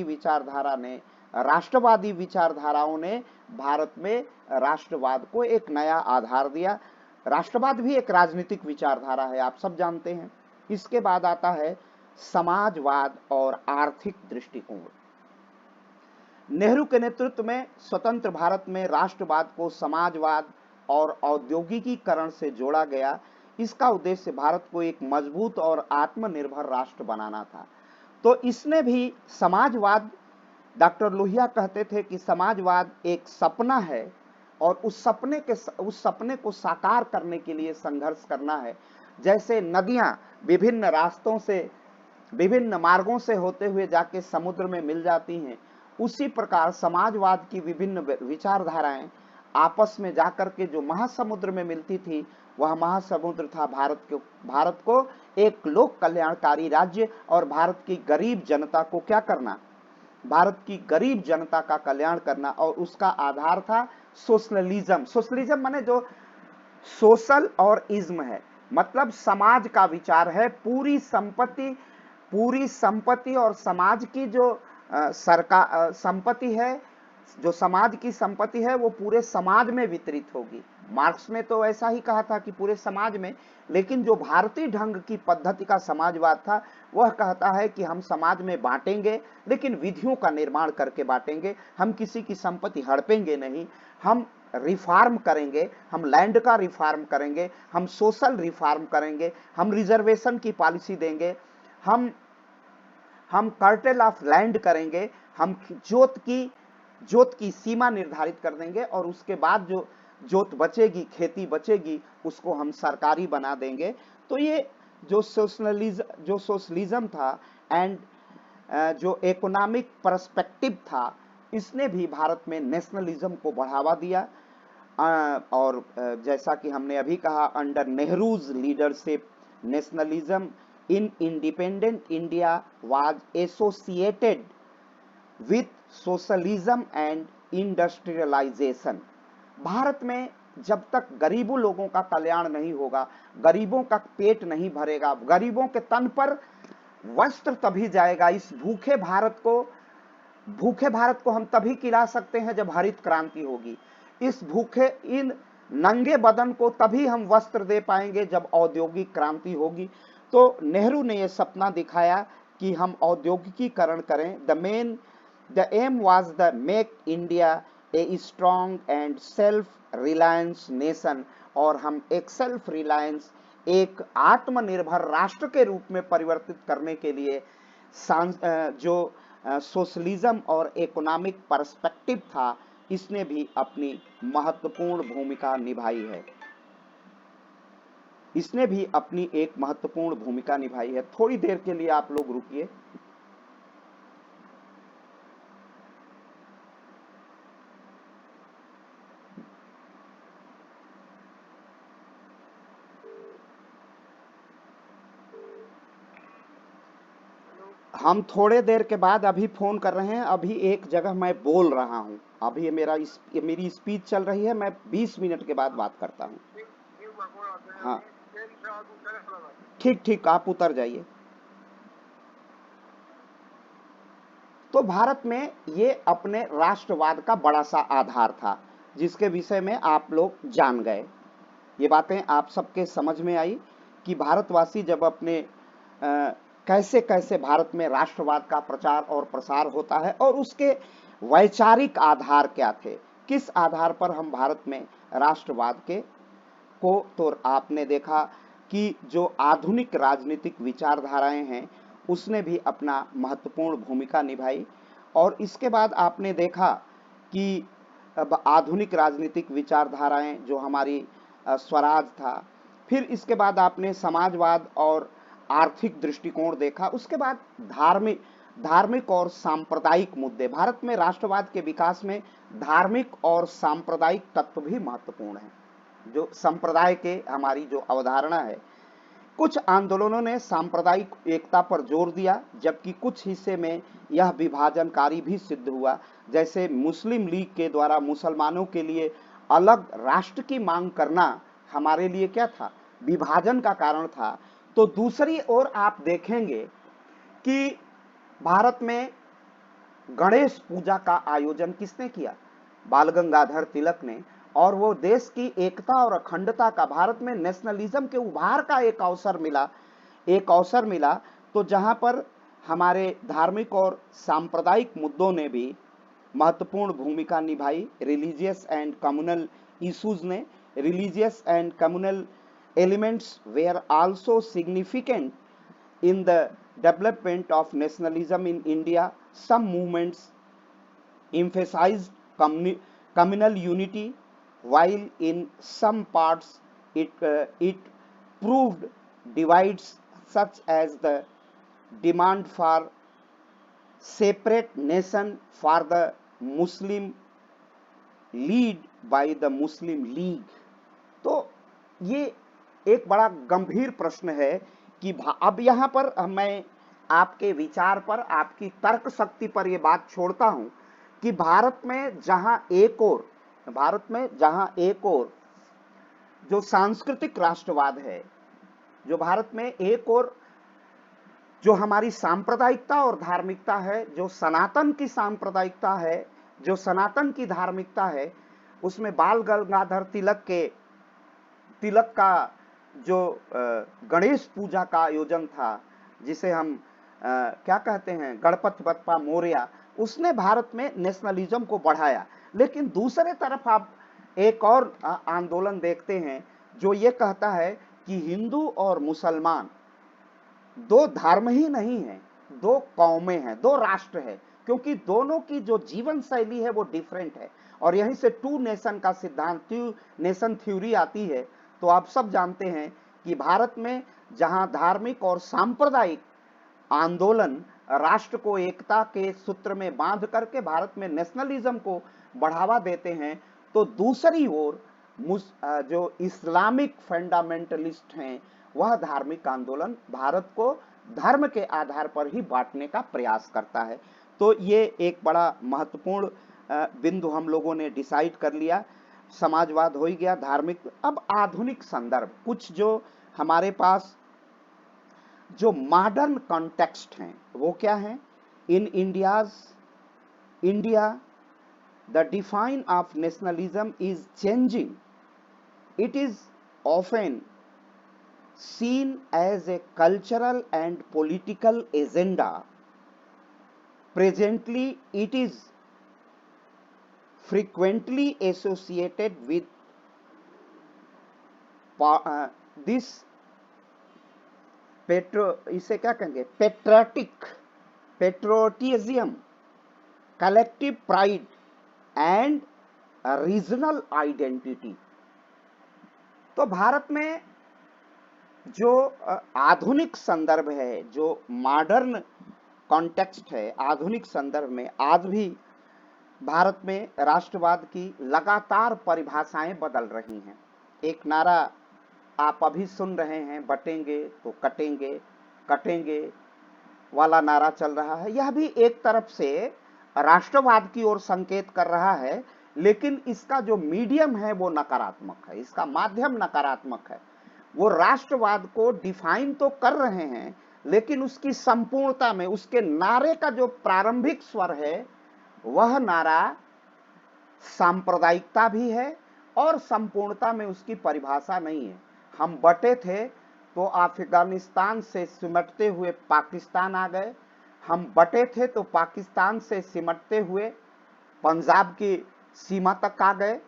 S1: विचारधारा ने, राष्ट्रवादी विचारधाराओं ने भारत में राष्ट्रवाद को एक नया आधार दिया। राष्ट्रवाद भी एक राजनीतिक विचारधारा है, आप सब जानते हैं। इसके बाद आता है समाजवाद और आर्थिक दृष्टिकोण। नेहरू के नेतृत्व में स्वतंत्र भारत में राष्ट्रवाद को समाजवाद और औद्योगिकीकरण से जोड़ा गया। इसका उद्देश्य भारत को एक मजबूत और आत्मनिर्भर राष्ट्र बनाना था। तो इसने भी समाजवाद डॉक्टर लोहिया कहते थे कि समाजवाद एक सपना है और उस सपने को साकार करने के लिए संघर्ष करना है। जैसे नदियां विभिन्न रास्तों से, विभिन्न मार्गों से होते हुए जाके समुद्र में मिल जाती हैं, उसी प्रकार समाजवाद की विभिन्न विचारधाराएं आपस में जाकर के जो महासमुद्र में मिलती थी, वह महासमुद्र था भारत को एक लोक कल्याणकारी राज्य और भारत की गरीब जनता को क्या करना, भारत की गरीब जनता का कल्याण करना। और उसका आधार था सोशलिज्म। सोशलिज्म माने जो सोशल और इज्म है, मतलब समाज का विचार है। पूरी संपत्ति और समाज की जो सरकार संपत्ति है, जो समाज की संपत्ति है, वो पूरे समाज में वितरित होगी। मार्क्स ने तो ऐसा ही कहा था कि पूरे समाज में, लेकिन जो भारतीय ढंग की पद्धति का समाजवाद था, वह कहता है कि हम समाज में बांटेंगे, लेकिन विधियों का निर्माण करके बांटेंगे। हम किसी की संपत्ति हड़पेंगे नहीं, हम रिफॉर्म करेंगे, हम लैंड का रिफॉर्म करेंगे, हम सोशल रिफॉर्म करेंगे, हम रिजर्वेशन की पॉलिसी देंगे, हम कर्टेल ऑफ लैंड करेंगे, हम जोत की सीमा निर्धारित कर देंगे और उसके बाद जो जोत बचेगी, खेती बचेगी, उसको हम सरकारी बना देंगे। तो ये जो सोशलिज्म था एंड जो इकोनॉमिक पर्सपेक्टिव था, इसने भी भारत में नेशनलिज्म को बढ़ावा दिया। और जैसा कि हमने अभी कहा, under Nehru's leadership nationalism in independent India was associated with socialism and industrialisation. Bharat में जब तक गरीबों लोगों का कल्याण नहीं होगा, गरीबों का पेट नहीं भरेगा, गरीबों के तन पर वस्त्र तभी जाएगा। इस भूखे भारत को हम तभी खिला सकते हैं जब हरित क्रांति होगी। इन नंगे बदन को तभी हम वस्त्र दे पाएंगे जब औद्योगिक क्रांति होगी। तो नेहरू ने यह सपना दिखाया कि हम औद्योगिकीकरण करें। The aim was to make India a strong and self-reliant nation, और हम एक सेल्फ रिलायंस, एक आत्मनिर्भर राष्ट्र के रूप में परिवर्तित करने के लिए जो सोशलिज्म और इकोनॉमिक पर्सपेक्टिव था, इसने भी अपनी महत्वपूर्ण भूमिका निभाई है। इसने भी अपनी एक महत्वपूर्ण भूमिका निभाई है। थोड़ी देर के लिए आप लोग रुकिए। हम थोड़े देर के बाद अभी फोन कर रहे हैं। अभी एक जगह मैं बोल रहा हूं, अभी मेरी स्पीच चल रही है। मैं 20 मिनट के बाद बात करता हूं। हाँ, ठीक, आप उतर जाइए। तो भारत में ये अपने राष्ट्रवाद का बड़ा सा आधार था, जिसके विषय में आप लोग जान गए। ये बातें आप सबके समझ में आई कि भारतवासी जब अपने कैसे कैसे भारत में राष्ट्रवाद का प्रचार और प्रसार होता है और उसके वैचारिक आधार क्या थे, किस आधार पर हम भारत में राष्ट्रवाद को। तो आपने देखा कि जो आधुनिक राजनीतिक विचारधाराएं हैं, उसने भी अपना महत्वपूर्ण भूमिका निभाई। और इसके बाद आपने देखा कि अब आधुनिक राजनीतिक विचारधाराएं जो हमारी स्वराज था, फिर इसके बाद आपने समाजवाद और आर्थिक दृष्टिकोण देखा। उसके बाद धार्मिक और सांप्रदायिक मुद्दे। भारत में राष्ट्रवाद के विकास में धार्मिक और सांप्रदायिक तत्व भी महत्वपूर्ण है। जो संप्रदाय के हमारी जो अवधारणा है, कुछ आंदोलनों ने सांप्रदायिक एकता पर जोर दिया, जबकि कुछ हिस्से में यह विभाजनकारी भी सिद्ध हुआ। जैसे मुस्लिम लीग के द्वारा मुसलमानों के लिए अलग राष्ट्र की मांग करना हमारे लिए क्या था, विभाजन का कारण था। तो दूसरी ओर आप देखेंगे कि भारत में गणेश पूजा का आयोजन किसने किया, बाल गंगाधर तिलक ने। और वो देश की एकता और अखंडता का, भारत में नेशनलिज्म के उभार का एक अवसर मिला। तो जहां पर हमारे धार्मिक और सांप्रदायिक मुद्दों ने भी महत्वपूर्ण भूमिका निभाई। रिलीजियस एंड कम्युनल इश्यूज ने, religious and communal elements were also significant in the development of nationalism in India. Some movements emphasized communal unity, while in some parts it proved divides such as the demand for separate nation for the Muslim lead by the Muslim league. तो ये एक बड़ा गंभीर प्रश्न है कि अब यहाँ पर मैं आपके विचार पर, आपकी तर्क शक्ति पर ये बात छोड़ता हूं कि भारत में जहां एक और जो सांस्कृतिक राष्ट्रवाद है, जो भारत में एक और जो हमारी सांप्रदायिकता और धार्मिकता है, जो सनातन की सांप्रदायिकता है, जो सनातन की धार्मिकता है, उसमें बाल गंगाधर तिलक का जो गणेश पूजा का आयोजन था, जिसे हम क्या कहते हैं, गणपति बप्पा मोरया, उसने भारत में नेशनलिज्म को बढ़ाया। लेकिन दूसरे तरफ आप एक और आंदोलन देखते हैं जो ये कहता है कि हिंदू और मुसलमान दो धर्म ही नहीं है, दो कौमें हैं, दो राष्ट्र है, क्योंकि दोनों की जो जीवन शैली है वो डिफरेंट है। और यहीं से टू नेशन का सिद्धांत, टू नेशन थ्योरी आती है। तो आप सब जानते हैं कि भारत में जहां धार्मिक और सांप्रदायिक आंदोलन राष्ट्र को एकता के सूत्र में बांध करके भारत में नेशनलिज्म को बढ़ावा देते हैं, तो दूसरी ओर जो इस्लामिक फंडामेंटलिस्ट हैं, वह धार्मिक आंदोलन भारत को धर्म के आधार पर ही बांटने का प्रयास करता है। तो ये एक बड़ा महत्वपूर्ण बिंदु हम लोगों ने डिसाइड कर लिया। समाजवाद हो ही गया, धार्मिक। अब आधुनिक संदर्भ, कुछ जो हमारे पास जो मॉडर्न कॉन्टेक्स्ट हैं वो क्या है? In India the define of nationalism is changing. It is often seen as a cultural and political agenda. Presently, it is frequently associated with this इसे क्या कहेंगे, patriotism, collective pride and regional identity। तो भारत में जो आधुनिक संदर्भ है, जो मॉडर्न कॉन्टेक्स्ट है, आधुनिक संदर्भ में आज भी भारत में राष्ट्रवाद की लगातार परिभाषाएं बदल रही हैं। एक नारा आप अभी सुन रहे हैं, बटेंगे तो कटेंगे, कटेंगे वाला नारा चल रहा है। यह भी एक तरफ से राष्ट्रवाद की ओर संकेत कर रहा है, लेकिन इसका जो मीडियम है वो नकारात्मक है, इसका माध्यम नकारात्मक है। वो राष्ट्रवाद को डिफाइन तो कर रहे हैं, लेकिन उसकी संपूर्णता में उसके नारे का जो प्रारंभिक स्वर है, वह नारा सांप्रदायिकता भी है और संपूर्णता में उसकी परिभाषा नहीं है। हम बटे थे तो अफगानिस्तान से सिमटते हुए पाकिस्तान आ गए, हम बटे थे तो पाकिस्तान से सिमटते हुए पंजाब की सीमा तक आ गए।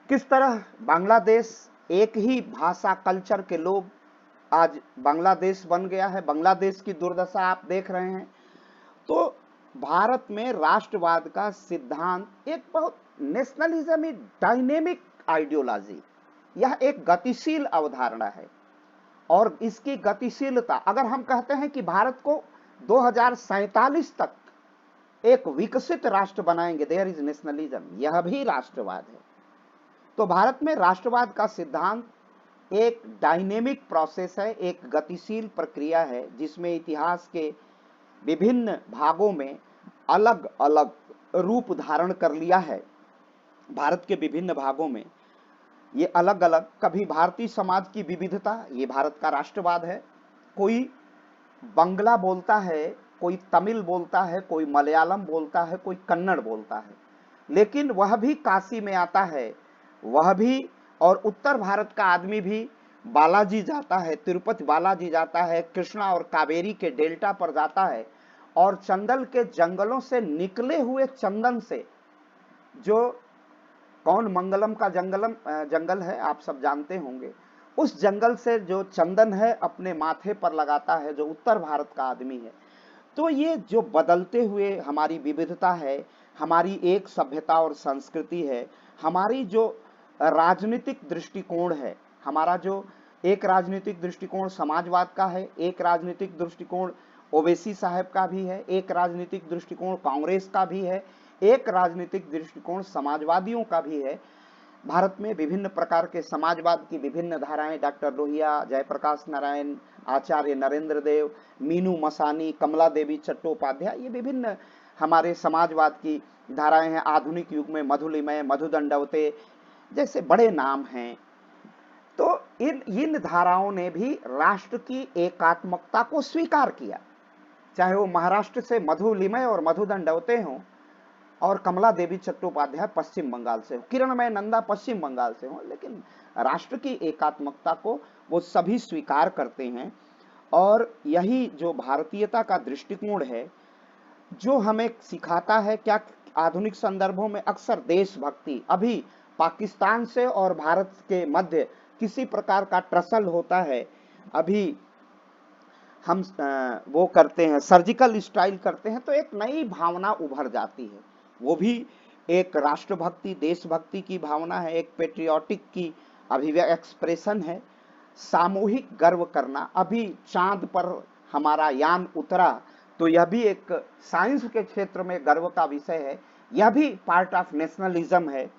S1: किस तरह बांग्लादेश, एक ही भाषा कल्चर के लोग आज बांग्लादेश बन गया है, बांग्लादेश की दुर्दशा आप देख रहे हैं। तो भारत में राष्ट्रवाद का सिद्धांत एक बहुत नेशनलिज्म डायनेमिक आइडियोलॉजी, यह एक गतिशील अवधारणा है। और इसकी गतिशीलता, अगर हम कहते हैं कि भारत को 2047 तक एक विकसित राष्ट्र बनाएंगे, देयर इज नेशनलिज्म, यह भी राष्ट्रवाद है। तो भारत में राष्ट्रवाद का सिद्धांत एक डायनेमिक प्रोसेस है, एक गतिशील प्रक्रिया है, जिसमें इतिहास के विभिन्न भागों में अलग अलग रूप धारण कर लिया है। भारत के विभिन्न भागों में ये अलग अलग, कभी भारतीय समाज की विविधता, ये भारत का राष्ट्रवाद है। कोई बंगला बोलता है, कोई तमिल बोलता है, कोई मलयालम बोलता है, कोई कन्नड़ बोलता है, लेकिन वह भी काशी में आता है, वह भी, और उत्तर भारत का आदमी भी बालाजी जाता है, तिरुपति बालाजी जाता है, कृष्णा और कावेरी के डेल्टा पर जाता है, और चंदन के जंगलों से निकले हुए चंदन से, जो कौन मंगलम का जंगल है आप सब जानते होंगे, उस जंगल से जो चंदन है अपने माथे पर लगाता है जो उत्तर भारत का आदमी है। तो ये जो बदलते हुए हमारी विविधता है, हमारी एक सभ्यता और संस्कृति है, हमारी जो राजनीतिक दृष्टिकोण है, हमारा जो एक राजनीतिक दृष्टिकोण समाजवाद का है, एक राजनीतिक दृष्टिकोण ओवैसी साहब का भी है, एक राजनीतिक दृष्टिकोण कांग्रेस का भी है, एक राजनीतिक दृष्टिकोण समाजवादियों का भी है। भारत में विभिन्न प्रकार के समाजवाद की विभिन्न धाराएं, डॉक्टर लोहिया, जयप्रकाश नारायण, आचार्य नरेंद्र देव, मीनू मसानी, कमला देवी चट्टोपाध्याय, ये विभिन्न हमारे समाजवाद की धाराएं हैं। आधुनिक युग में मधुलिमय, मधुदंडवते जैसे बड़े नाम हैं। तो इन धाराओं ने भी राष्ट्र की एकात्मकता को स्वीकार किया, चाहे वो महाराष्ट्र से मधुलिमय और मधुदंडवते हों और कमला देवी चट्टोपाध्याय पश्चिम बंगाल से हो, किरणमय नंदा पश्चिम बंगाल से हो, लेकिन राष्ट्र की एकात्मकता को वो सभी स्वीकार करते हैं। और यही जो भारतीयता का दृष्टिकोण है, जो हमें सिखाता है क्या, आधुनिक संदर्भों में अक्सर देशभक्ति, अभी पाकिस्तान से और भारत के मध्य किसी प्रकार का ट्रसल होता है, अभी हम वो करते हैं, सर्जिकल स्ट्राइक करते हैं, तो एक नई भावना उभर जाती है। वो भी एक राष्ट्रभक्ति, देशभक्ति की भावना है, एक पेट्रियोटिक की एक्सप्रेशन है, सामूहिक गर्व करना। अभी चांद पर हमारा यान उतरा, तो यह भी एक साइंस के क्षेत्र में गर्व का विषय है, यह भी पार्ट ऑफ नेशनलिज्म है।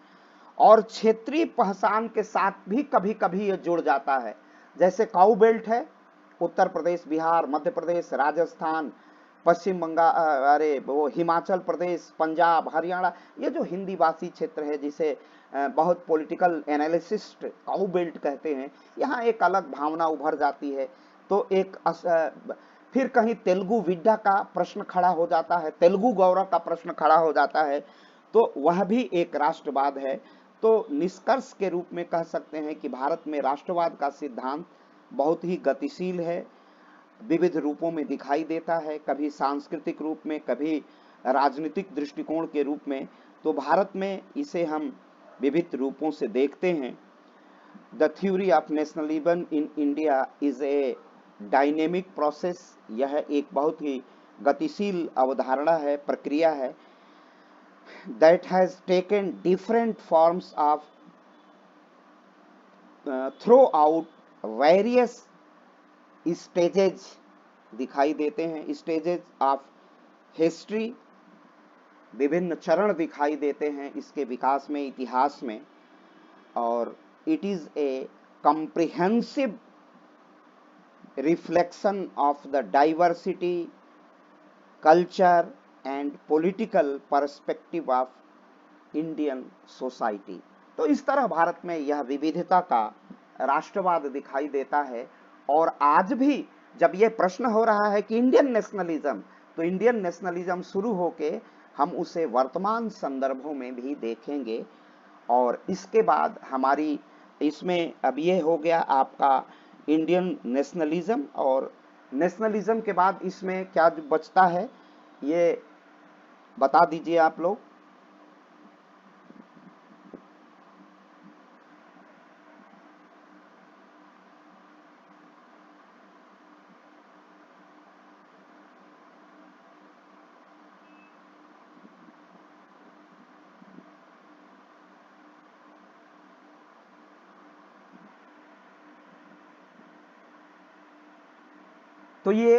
S1: और क्षेत्रीय पहचान के साथ भी कभी कभी ये जुड़ जाता है, जैसे काऊ बेल्ट है, उत्तर प्रदेश, बिहार, मध्य प्रदेश, राजस्थान, पश्चिम बंगाल, अरे वो हिमाचल प्रदेश, पंजाब, हरियाणा, ये जो हिंदी भाषी क्षेत्र है, जिसे बहुत पॉलिटिकल एनालिसिस्ट काऊ बेल्ट कहते हैं, यहाँ एक अलग भावना उभर जाती है। तो एक फिर कहीं तेलुगु विड्डा का प्रश्न खड़ा हो जाता है, तेलुगु गौरव का प्रश्न खड़ा हो जाता है, तो वह भी एक राष्ट्रवाद है। तो निष्कर्ष के रूप में कह सकते हैं कि भारत में राष्ट्रवाद का सिद्धांत बहुत ही गतिशील है, विविध रूपों में दिखाई देता है, कभी सांस्कृतिक रूप में, कभी राजनीतिक दृष्टिकोण के रूप में। तो भारत में इसे हम विविध रूपों से देखते हैं। The theory of nationalism in India is a dynamic process, यह एक बहुत ही गतिशील अवधारणा है, प्रक्रिया है, that has taken different forms of throughout various stages दिखाई देते हैं, स्टेजेस ऑफ हिस्ट्री, विभिन्न चरण दिखाई देते हैं इसके विकास में, इतिहास में। और it is a comprehensive reflection of the diversity, culture and political perspective of Indian society. तो इस तरह भारत में यह विविधता का राष्ट्रवाद दिखाई देता है। और आज भी जब यह प्रश्न हो रहा है कि इंडियन नेशनलिज्म, तो इंडियन नेशनलिज्म शुरू होके हम उसे वर्तमान संदर्भों में भी देखेंगे। और इसके बाद हमारी इसमें अब ये हो गया आपका इंडियन नेशनलिज्म, और नेशनलिज्म के बाद इसमें क्या बचता है ये बता दीजिए आप लोग। तो ये